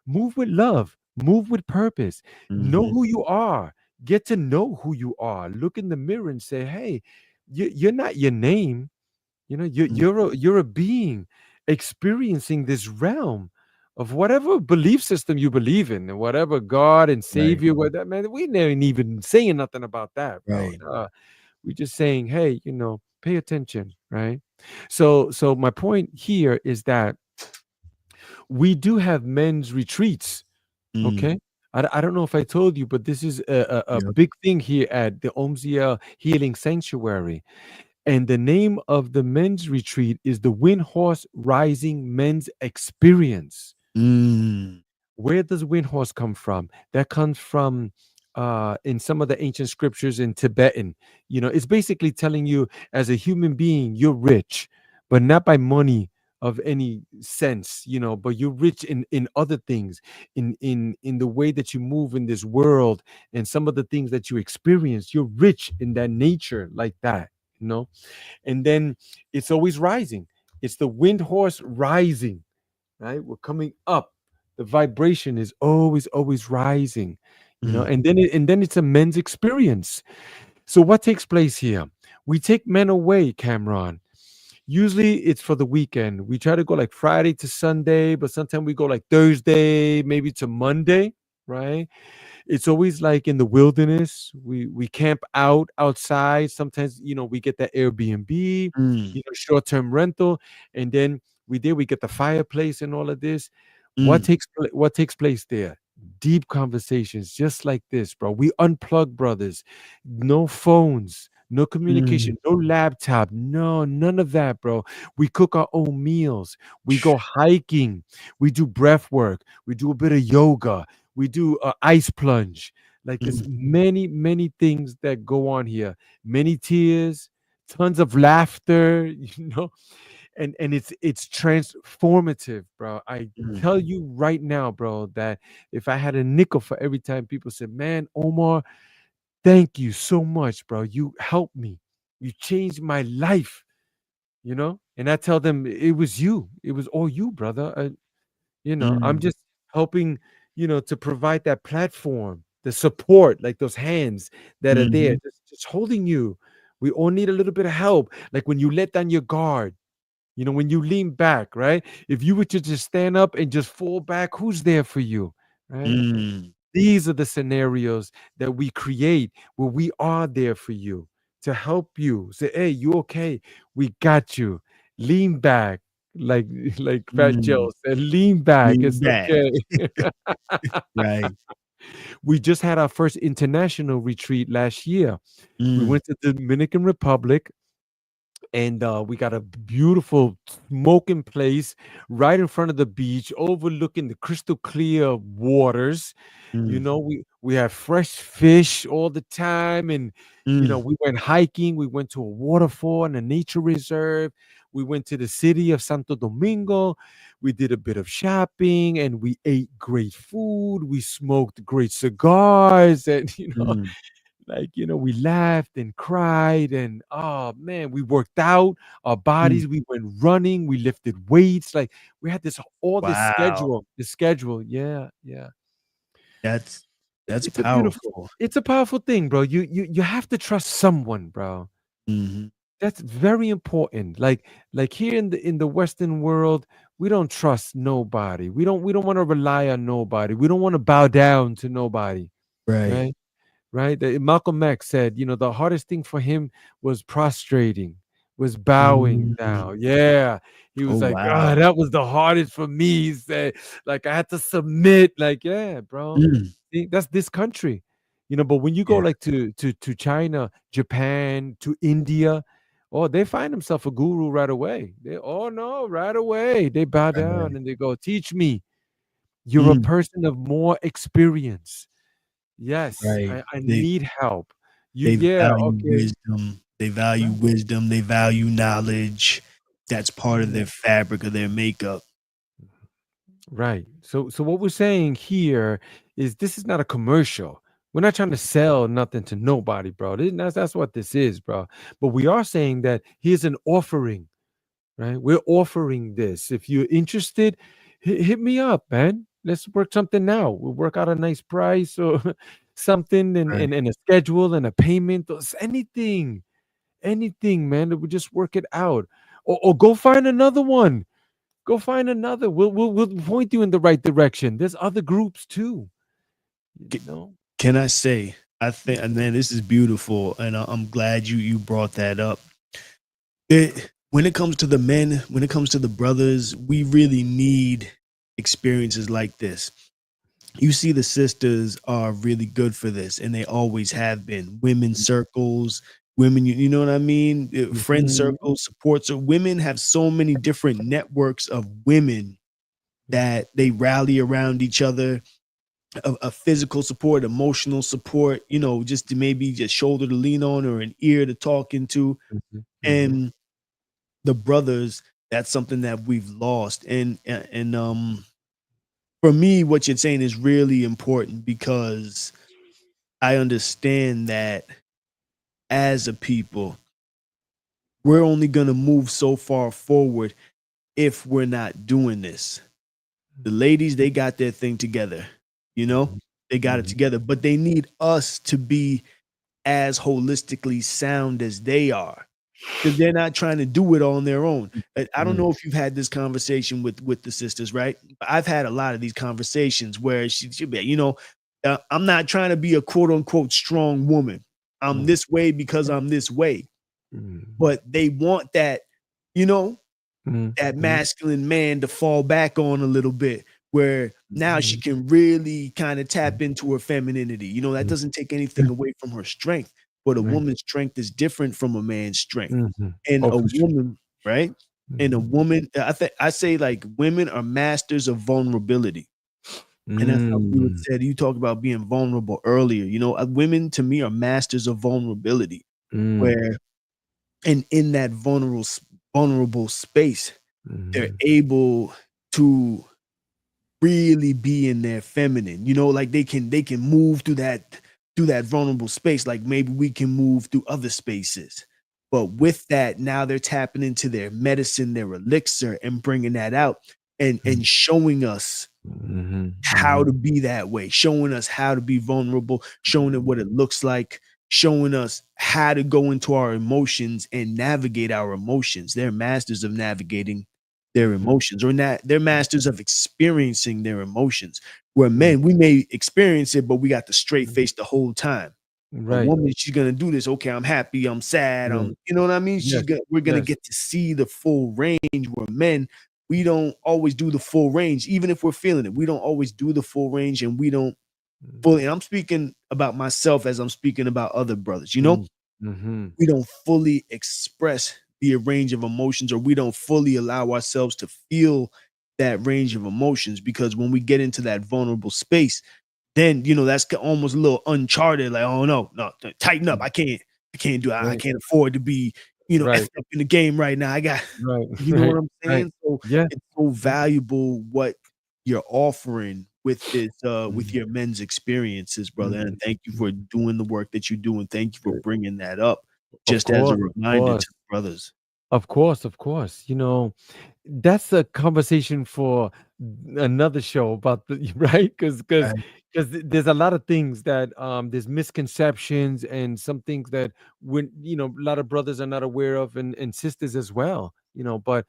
move with love, move with purpose, know Mhm, who you are, get to know who you are, look in the mirror and say, "Hey, you're not your name. you, mm, you're a, you're a being experiencing this realm of whatever belief system you believe in, and whatever God and right, Savior, what that, man, we never even saying nothing about that, bro. right. We're just saying, hey, pay attention, right? So my point here is that we do have men's retreats. Mm, Okay. I don't know if I told you, but this is a yep. big thing here at the Omziel Healing Sanctuary. And the name of the men's retreat is the Windhorse Rising Men's Experience. Mm, Where does Windhorse come from? That comes from in some of the ancient scriptures in Tibetan. It's basically telling you as a human being, you're rich, but not by money of any sense, but you're rich in other things, in the way that you move in this world and some of the things that you experience. You're rich in that nature like that. And then it's always rising. It's the wind horse rising, right? We're coming up. The vibration is always rising, mm, and then it's a men's experience. So what takes place here? We take men away, Cameron. Usually it's for the weekend. We try to go like Friday to Sunday, but sometimes we go like Thursday, maybe to Monday, right? It's always like in the wilderness. We camp outside. Sometimes we get that Airbnb, mm, short-term rental, and then we get the fireplace and all of this. What mm, takes place there? Deep conversations just like this, bro. We unplug, brothers. No phones, no mm. communication, no laptop, no, none of that, bro. We cook our own meals. We go hiking. We do breath work. We do a bit of yoga. We do a ice plunge. Like there's Mm, many things that go on here. Many tears, tons of laughter, and it's transformative, bro. I mm, tell you right now, bro, that if I had a nickel for every time people said, "Man, Omar, thank you so much, bro. You helped me. You changed my life." And I tell them it was you. It was all you, brother. I'm mm, just helping, to provide that platform, the support, like those hands that are there, Mhm. just holding you. We all need a little bit of help. Like when you let down your guard, when you lean back, right? If you were to just stand up and just fall back, who's there for you, right? Mm. These are the scenarios that we create where we are there for you to help you. Say, hey, you okay? We got you. Lean back, like like Fat Joe Mm. said, lean back. Lean It's back. okay. Right. We just had our first international retreat last year. We Mm. went to the Dominican Republic, and we got a beautiful smoking place right in front of the beach, overlooking the crystal clear waters. Mm. We have fresh fish all the time, and Mm. we went hiking. We went to a waterfall and a nature reserve. We went to the city of Santo Domingo. We did a bit of shopping, and we ate great food. We smoked great cigars, and Mm. we laughed and cried, and oh man, we worked out our Mm. bodies. We went running, we lifted weights. Like we had this Wow. schedule. Yeah, yeah. That's that's It's a beautiful, powerful. it's a powerful thing, bro. You have to trust someone, bro. Mhm. That's very important. Like here in the Western world, we don't trust nobody. We don't want to rely on nobody. We don't want to bow down to nobody, Right. right? Right? Malcolm X said, the hardest thing for him was prostrating, was bowing Mm. down. Yeah. He Oh, was like, oh, wow. that was the hardest for me. He said, like, I had to submit. Like, yeah, bro. Mm. See, that's this country. But when you go Yeah. like to China, Japan, to India, oh, they find themselves a guru right away. Oh no, right away. They bow Right. down and they go, teach me. You're a Mm. person of more experience. Yes, Right. I They need help. they Yeah, value okay. wisdom. They value Right. wisdom. They value knowledge. That's part of Yeah. their fabric of their makeup. Right. So what we're saying here is this is not a commercial. We're not trying to sell nothing to nobody, bro. That's what this is, bro. But we are saying that here's an offering, right? We're offering this. If you're interested, hit me up, man. Let's work something out. We'll work out a nice price or something, and, Right. and, and a schedule and a payment or anything, man. That we just work it out, or go find another one. Go find another. We'll point you in the right direction. There's other groups too. You C- know. Can I say? I think, and man, this is beautiful, and I'm glad you brought that up. When it comes to the men, when it comes to the brothers, we really need experiences like this. You see, the sisters are really good for this, and they always have been. Women's circles, women, you know what I mean? Friend Mhm, circles, support. So women have so many different networks of women mhm, that they rally around each other. A physical support, emotional support, just to maybe just shoulder to lean on or an ear to talk into. mhm, mhm, And the brothers, that's something that we've lost. And for me, what you're saying is really important because I understand that as a people, we're only going to move so far forward if we're not doing this. The ladies, they got their thing together, you know, mhm, they got it mhm, together, but they need us to be as holistically sound as they are, because they're not trying to do it on their own. I don't mhm, know if you've had this conversation with the sisters, right? I've had a lot of these conversations where she'd be, I'm not trying to be a quote unquote strong woman. I'm mhm, this way because I'm this way. mhm, But they want that, you know, mhm, that mhm, masculine man to fall back on a little bit, where now she mhm, can really kind of tap into her femininity. That mhm, doesn't take anything away from her strength, but a right. woman's strength is different from a man's strength. Mhm. And Oh, a for sure. woman, right? And a Mhm. woman, I say, like, women are masters of vulnerability. And that's how you had Mm, said, you talked about being vulnerable earlier. Women to me are masters of vulnerability, mm, where and in that vulnerable space, they're mhm, able to really be in their feminine. Like they can move through that vulnerable space, like maybe we can move through other spaces. But with that, now they're tapping into their medicine, their elixir, and bringing that out. and showing us how to be that way, showing us how to be vulnerable, showing it what it looks like, showing us how to go into our emotions and navigate our emotions. They're masters of navigating their emotions, or not, they're masters of experiencing their emotions. Where men, we may experience it, but we got the straight face the whole time. A Right. woman, she's gonna do this. Okay, I'm happy, I'm sad, Right. you know what I mean? Yes. We're gonna Yes. get to see the full range. Where men, we don't always do the full range, even if we're feeling it. We don't always do the full range, and we don't fully. And I'm speaking about myself as I'm speaking about other brothers. Mm-hmm. We don't fully express the range of emotions, or we don't fully allow ourselves to feel that range of emotions, because when we get into that vulnerable space, then that's almost a little uncharted. Like, oh no, tighten up. I can't do it. I Right. can't afford to be Right. effed up in the game right now. I got, Right. you know what Right. I'm Right. saying? So Yeah. it's so valuable what you're offering with this, with Mhm. your men's experiences, brother. And Mhm. thank you for Mhm. doing the work that you do, and thank you for Good. bringing that up, Of just as a course. Of reminder to course. the brothers. Of course, of course. That's a conversation for another show about the right Right, because there's a lot of things that there's misconceptions and some things that when a lot of brothers are not aware of and sisters as well. But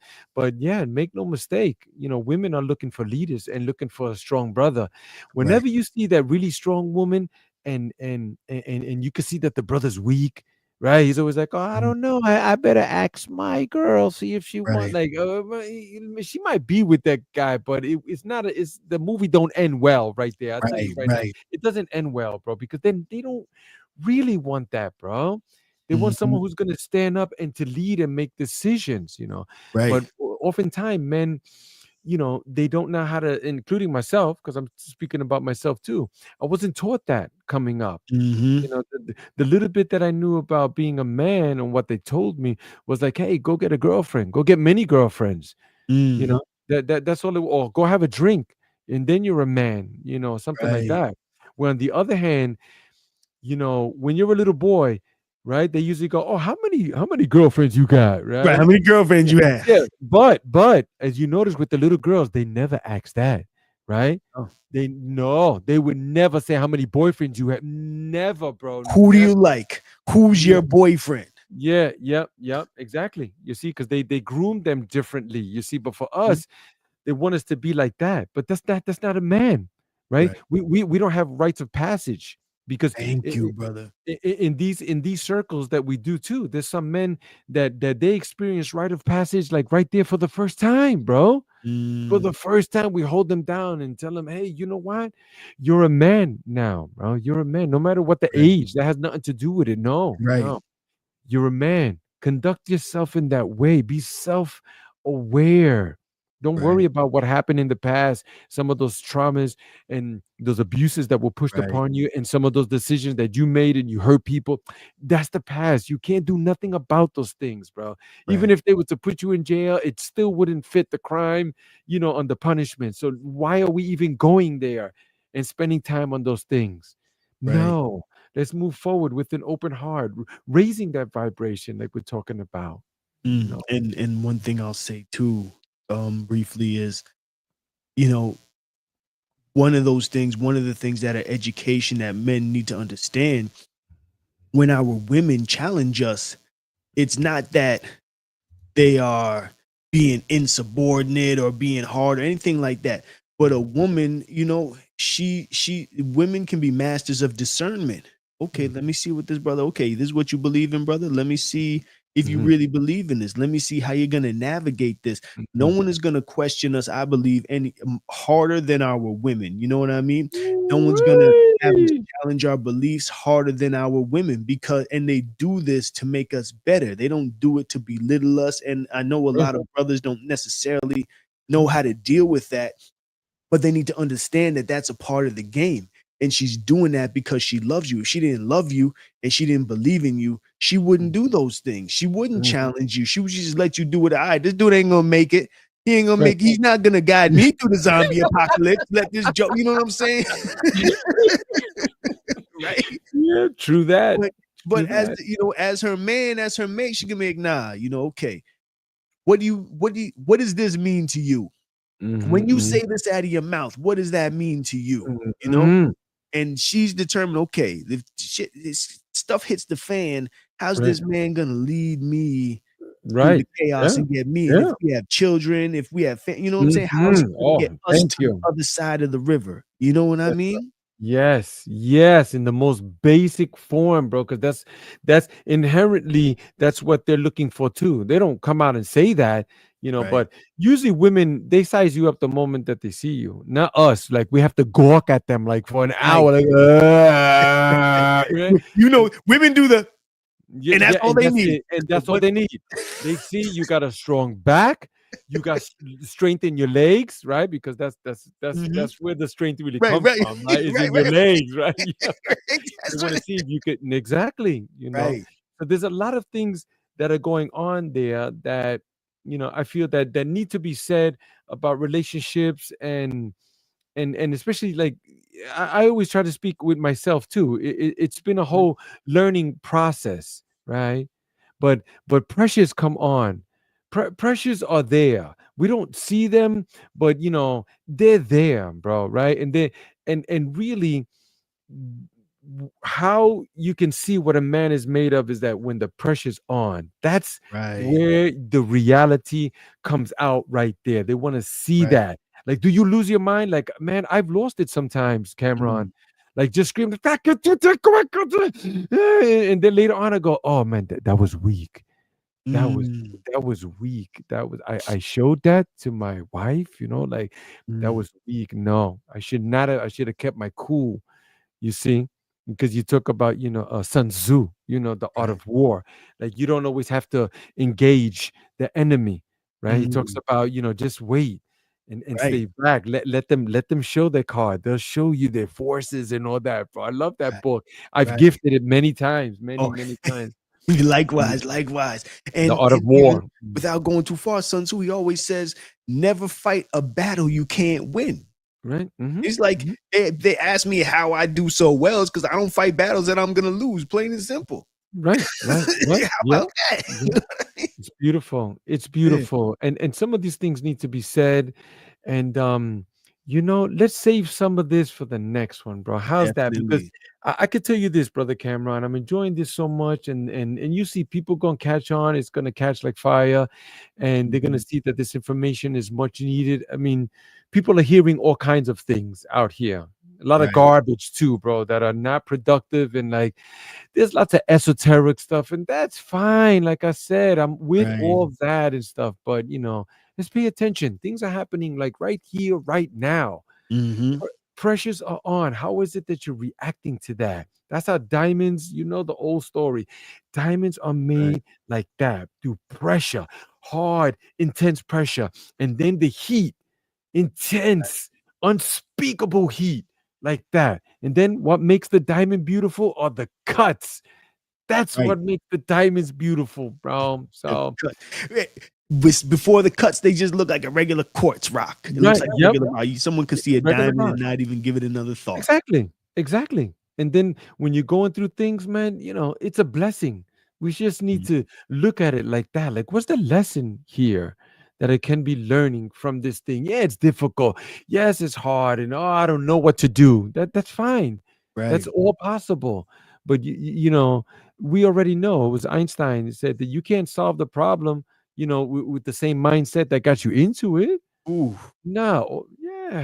yeah, make no mistake, women are looking for leaders and looking for a strong brother. right, Whenever you see that really strong woman and you can see that the brother's weak, right? He's always like, "Oh, I mm, don't know. I better ask my girl, see if she want right, like, she might be with that guy, but it's not. It's the movie don't end well right there. I'll tell you right, right now, right. it doesn't end well, bro, because then they don't really want that, bro. They want Mhm, someone who's gonna stand up and to lead and make decisions. right. But oftentimes, men, they don't know how to, including myself, because I'm speaking about myself too. I wasn't taught that coming up. Mhm, The little bit that I knew about being a man and what they told me was like, "Hey, go get a girlfriend. Go get many girlfriends." You mm, know, that's all. Or go have a drink, and then you're a man. Something like right. that. Well, on the other hand, when you're a little boy, right? They usually go, "Oh, how many girlfriends you got?" Right, how Right? many girlfriends you have? Yeah, but as you notice with the little girls, they never ask that, right? Oh. They would never say how many boyfriends you have. Never, bro. Who do Never. you like? Who's Yeah. your boyfriend? Yeah, yep, yep, exactly. You see, because they groom them differently. You see, but for Mhm. us, they want us to be like that. But that's not a man, right? Right. We don't have rites of passage because Thank you, brother. in these circles that we do too. There's some men that they experience rite of passage like right there for the first time, bro. For Mm, the first time, we hold them down and tell them, "Hey, you know what? You're a man now, bro. You're a man. No matter what the right, age, that has nothing to do with it. No, right, no." You're a man. Conduct yourself in that way. Be self aware. Don't right, worry about what happened in the past, some of those traumas and those abuses that were pushed right, upon you, and some of those decisions that you made and you hurt people. That's the past. You can't do nothing about those things, bro. Even right, if they were to put you in jail, it still wouldn't fit the crime, on the punishment. So why are we even going there and spending time on those things? right. No, let's move forward with an open heart, raising that vibration like we're talking about. You know. And one thing I'll say too, briefly is, you know, one of the things that are education that men need to understand, when our women challenge us, it's not that they are being insubordinate or being hard or anything like that. But a woman, she women can be masters of discernment. Okay, let Mhm, me see what this brother. Okay, this is what you believe in, brother. Let me see if you mhm, really believe in this. Let me see how you're gonna navigate this. No mhm. one is gonna question us, I believe, any harder than our women. You know what I mean? No one's gonna have us Ooh-wee. challenge our beliefs harder than our women, because and they do this to make us better. They don't do it to belittle us. And I know a Yeah. lot of brothers don't necessarily know how to deal with that, but they need to understand that that's a part of the game. And she's doing that because she loves you. If she didn't love you and she didn't believe in you, she wouldn't do those things. She wouldn't Mhm. challenge you. She would just let you do it. All right, this dude ain't gonna make it. He ain't gonna Right. make it. He's not gonna guide me through the zombie apocalypse. Let this joke, you know what I'm saying? Right? Yeah, true that. But True as that. as her man, as her mate, she can make, nah, okay. What does this mean to you? When you Mhm. say this out of your mouth, what does that mean to you? Mhm. You know? Mhm. And she's determined, okay, if shit, this stuff hits the fan, how's Right. this man gonna lead me through the Right. chaos Yeah. and get me? And if Yeah. we have children, if we have, you know what I'm saying? How's he Mhm. gonna Oh, get us thank to the you. other side of the river? You know what I Yes, mean? yes, yes, in the most basic form, bro. Because that's inherently that's what they're looking for too. They don't come out and say that, Right. but usually women they size you up the moment that they see you. Not us. Like we have to gawk at them like for an Right. hour, like right? You know, women do the, Yeah, and that's yeah, all and they that's need. it, and that's all What? they need. They see you got a strong back, you got strength in your legs, right? Because Mhm. that's where the strength really Right, comes right, from, right? Is right, in your right, legs, right? Yeah. right. They That's want to right. see if you could exactly, Right, So there's a lot of things that are going on there that I feel that need to be said about relationships and especially like I always try to speak with myself too. It's been a mhm, whole learning process, right? But pressures come on. Pressures are there. We don't see them, but they're there, bro, right? And really how you can see what a man is made of is that when the pressure's on, that's right, where the reality comes out right there. They want to see right. that. Like, do you lose your mind? Like, man, I've lost it sometimes, Cameron. Mm, Like, just scream, and then later on, I go, oh man, that was weak. That was mm, that was weak. That was I showed that to my wife, like that mm. was weak. No, I should not have. I should have kept my cool, you see, because you talk about Sun Tzu, the art Right, of war. Like you don't always have to engage the enemy, right? He talks mm, about just wait and right, stay back. Let them show their card. They'll show you their forces and all that, bro. I love that right, book. I've right. gifted it many times, Oh, many times. Mm. likewise, likewise. The And art of even war. without going too far, Sun Tzu, he always says, never fight a battle you can't win. Right. It's like they ask me how I do so well, it's because I don't fight battles that I'm gonna lose, plain and simple. Right. Right. Right. How Yeah. about that? Yeah. It's beautiful. It's Yeah, beautiful. And some of these things need to be said. And let's save some of this for the next one, bro. How's that? Because definitely. I could tell you this, brother Cameron. I'm enjoying this so much. And you see people gonna catch on, it's gonna catch like fire, and they're gonna Mhm. see that this information is much needed. I mean, people are hearing all kinds of things out here. A lot of Right, garbage too, bro, that are not productive and like there's lots of esoteric stuff, and that's fine. Like I said, I'm with right. all of that and stuff, but let's pay attention. Things are happening like right here, right now. Mhm. Pressures are on. How is it that you're reacting to that? That's how diamonds, the old story. Diamonds are Right, made like that through pressure, hard, intense pressure, and then the heat, intense, unspeakable heat like that. And then what makes the diamond beautiful are the cuts. That's right. what makes the diamonds beautiful, bro. The So, cut. Before the cuts, they just look like a regular quartz rock. It looks right, like a yep, regular rock. Someone could see a regular diamond rock. and not even give it another thought. Exactly. Exactly. And then when you're going through things, man, it's a blessing. We just need Mm, to look at it like that. Like, what's the lesson here that I can be learning from this thing? Yeah, it's difficult. Yes, it's hard. And I don't know what to do. That's fine. That's right. all possible. But we already know it was Einstein said that you can't solve the problem, with the same mindset that got you into it. Ooh, No,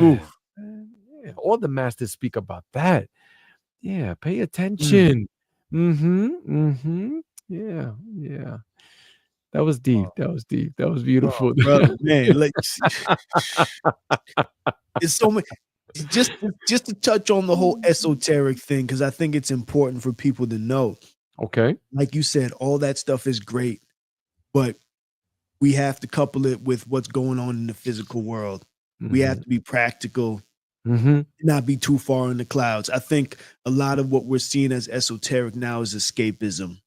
ooh. yeah, yeah. All the masters speak about that. Yeah, pay Mm. attention. Mm-hmm. Mm-hmm. Yeah, yeah. That was deep. That was deep. That was Oh, beautiful. brother, man, like it's so many. Just to touch on the whole esoteric thing, because I think it's important for people to know. Okay. Like you said, all that stuff is great, but we have to couple it with what's going on in the physical world. We have Mm-hmm. to be practical, Mm-hmm. not be too far in the clouds. I think a lot of what we're seeing as esoteric now is escapism.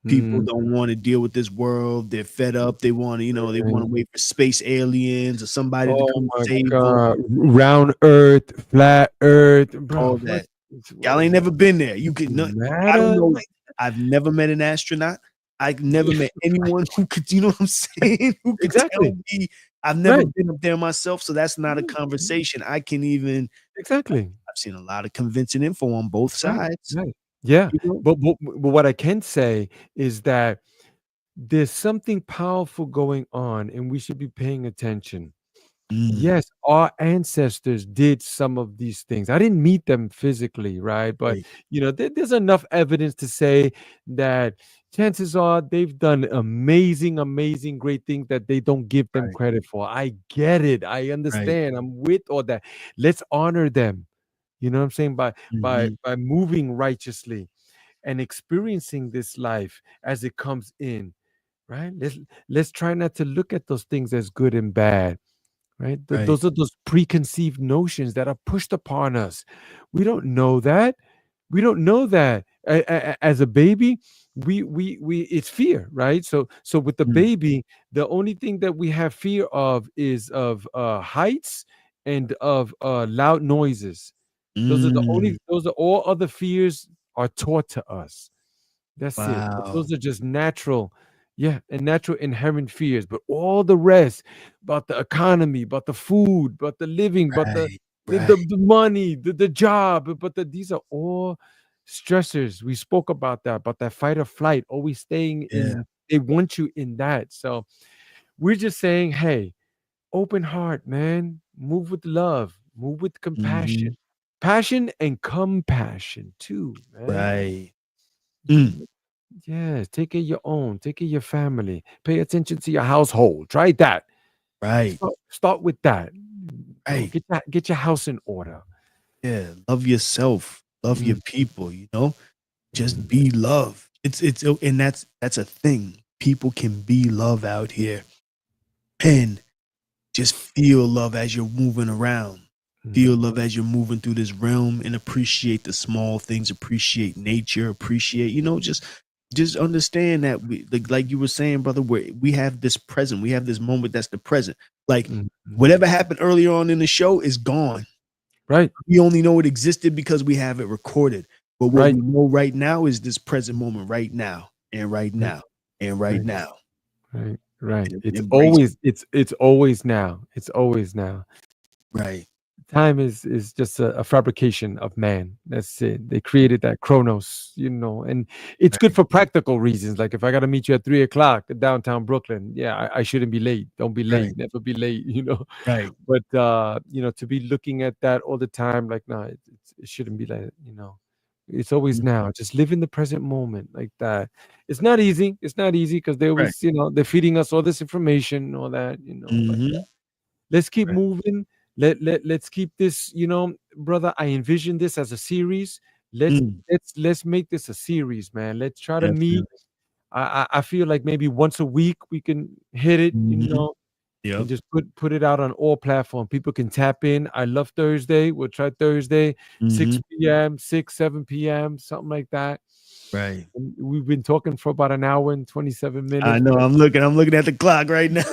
People Mm. don't want to deal with this world. They're fed up. They want to, they want to Right. wait for space aliens or somebody to Oh come my save them. God. Round earth, flat earth. All Bro, that. what Y'all does ain't that never been there. You could not. I don't matter? know. Like, I've never met an astronaut. I've never met anyone who could, you know what I'm saying? Who could tell exactly. me I've never Right. been up there myself, so that's not a Mhm, mhm. conversation I can even. Exactly. I've seen a lot of convincing info on both Right. sides, Right. Yeah. you know? But what I can say is that there's something powerful going on, and we should be paying attention. Mm, Yes, our ancestors did some of these things. I didn't meet them physically, right? But right, there's enough evidence to say that chances are they've done amazing, amazing, great things that they don't give them right, credit for. I get it. I right. understand. I'm with all that. Let's honor them. You know what I'm saying? By by Mhm, by moving righteously and experiencing this life as it comes in, right? Let's try not to look at those things as good and bad, right? right. Those are those preconceived notions that are pushed upon us. We don't know that. We don't know that. As a baby, we it's fear, right? So with the Mm, baby, the only thing that we have fear of is of heights and of loud noises. mm. Those are all other fears are taught to us. That's it. But Wow. those are just natural, yeah, and natural inherent fears. But all the rest about the economy, about the food, about the living, about Right, right. the money, the job, but these are all stressors. We spoke about that fight or flight, always staying Yeah. in. They want you in that. So we're just saying, hey, open heart, man. Move with love, move with compassion, Mhm. passion and compassion too, man. Right. Mm, Yes, take care of your own, take care of your family, pay attention to your household. Try that. right, Start with that. right. Get your house in order. Yeah, love yourself, love your Mm, people, you know? Just mm, be love. And that's a thing. People can be love out here and just feel love as you're moving around. Feel mm. love as you're moving through this realm and appreciate the small things, appreciate nature, appreciate, just understand that like you were saying, brother, we have this present, we have this moment that's the present. Like Mm, mm. whatever happened earlier on in the show is gone. Right, We only know it existed because we have it recorded. But what right, we know right now is this present moment, right now, and right right, now, and right right, now. right. And It's embrace it. always it's always now. It's always now. Right, Time is just a fabrication of man. That's it. They created that chronos, and it's good right, for practical reasons. Like if I got to meet you at 3 o'clock in downtown Brooklyn, yeah, I shouldn't be late. Don't be late. right, Never be late. right. But to be looking at that all the time, like no, it shouldn't be like. It's always Mm, now. Just live in the present moment like that. It's not easy. It's not easy because they right. always, they're feeding us all this information and all that. But Mm-hmm. let's keep Right. moving. Let's keep this, brother. I envision this as a series. let's Mm, let's make this a series, man. Let's try to meet. definitely. I feel like maybe once a week we can hit it, Mm-hmm. and Yep. just put it out on all platforms. People can tap in. I love Thursday. We'll try Thursday, Mm-hmm. 6 p.m., 6, 7 p.m., something like that. Right. And we've been talking for about an hour and 27 I minutes, know. but I'm looking at the clock right now.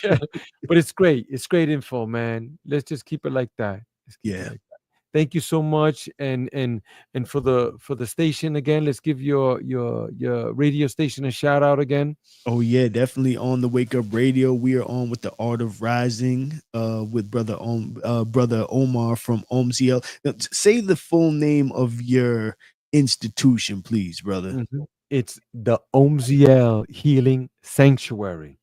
yeah, but it's great. It's great info, man. Let's just keep it like that. Let's keep it Yeah. like that. Thank you so much, and for the station again. Let's give your radio station a shout out again. Oh yeah, definitely on the Wake Up Radio. We are on with the Art of Rising, with brother Omar from Omziel. Now, say the full name of your institution, please, brother. Mhm. It's the Omziel Healing Sanctuary.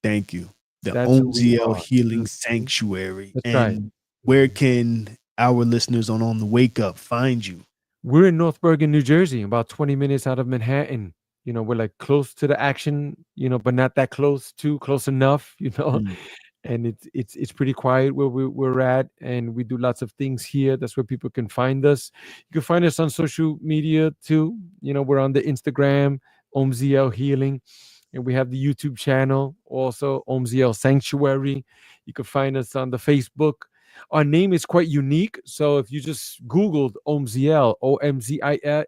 Thank you. The That's who we Omziel are. Healing Mhm. Sanctuary. That's right. And where can our listeners on the Wake Up find you? We're in North Bergen, New Jersey, about 20 minutes out of Manhattan. We're like close to the action, but not that close, too close enough, Mm, and it's pretty quiet where we're at, and we do lots of things here. That's where people can find us. You can find us on social media too. We're on the Instagram, Omziel Healing, and we have the YouTube channel also, Omziel Sanctuary. You can find us on the Facebook. Our name is quite unique, so if you just googled Omziel, Omziel,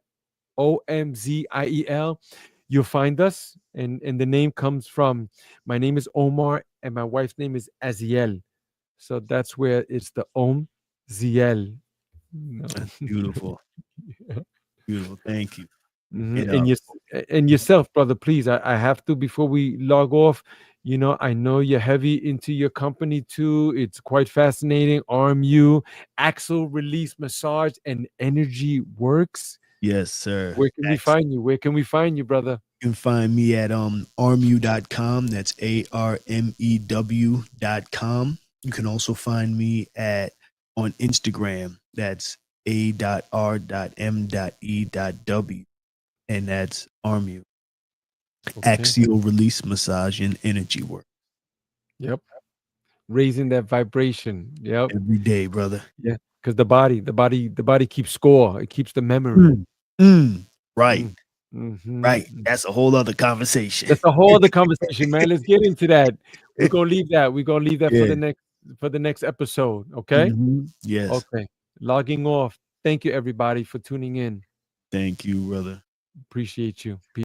you'll find us, and the name comes from, my name is Omar and my wife's name is Aziel, so that's where it's the Omziel. No. that's beautiful. Beautiful. Thank you. Mhm. And And and yourself, brother, please. I have to before we log off. I know you're heavy into your company too. It's quite fascinating. RMU, axle release massage and energy works. yes, sir. Where can we find you? Where can we find you, brother? You can find me at armew.com. That's ARMEW.com. You can also find me at on Instagram. That's a.r.m.e.w. And that's Armew. Okay. Axial release massage and energy work. Yep. Raising that vibration. Yep. Every day, brother. Yeah. Because the body keeps score. It keeps the memory. Mm. Mm. Right. Mm. Hmm. Right. That's a whole other conversation. That's a whole other conversation, man. Let's get into that. We're gonna leave that. We're gonna leave that Yeah. for the next episode. Okay. Yes. Okay. Logging off. Thank you, everybody, for tuning in. Thank you, brother. Appreciate you. Peace.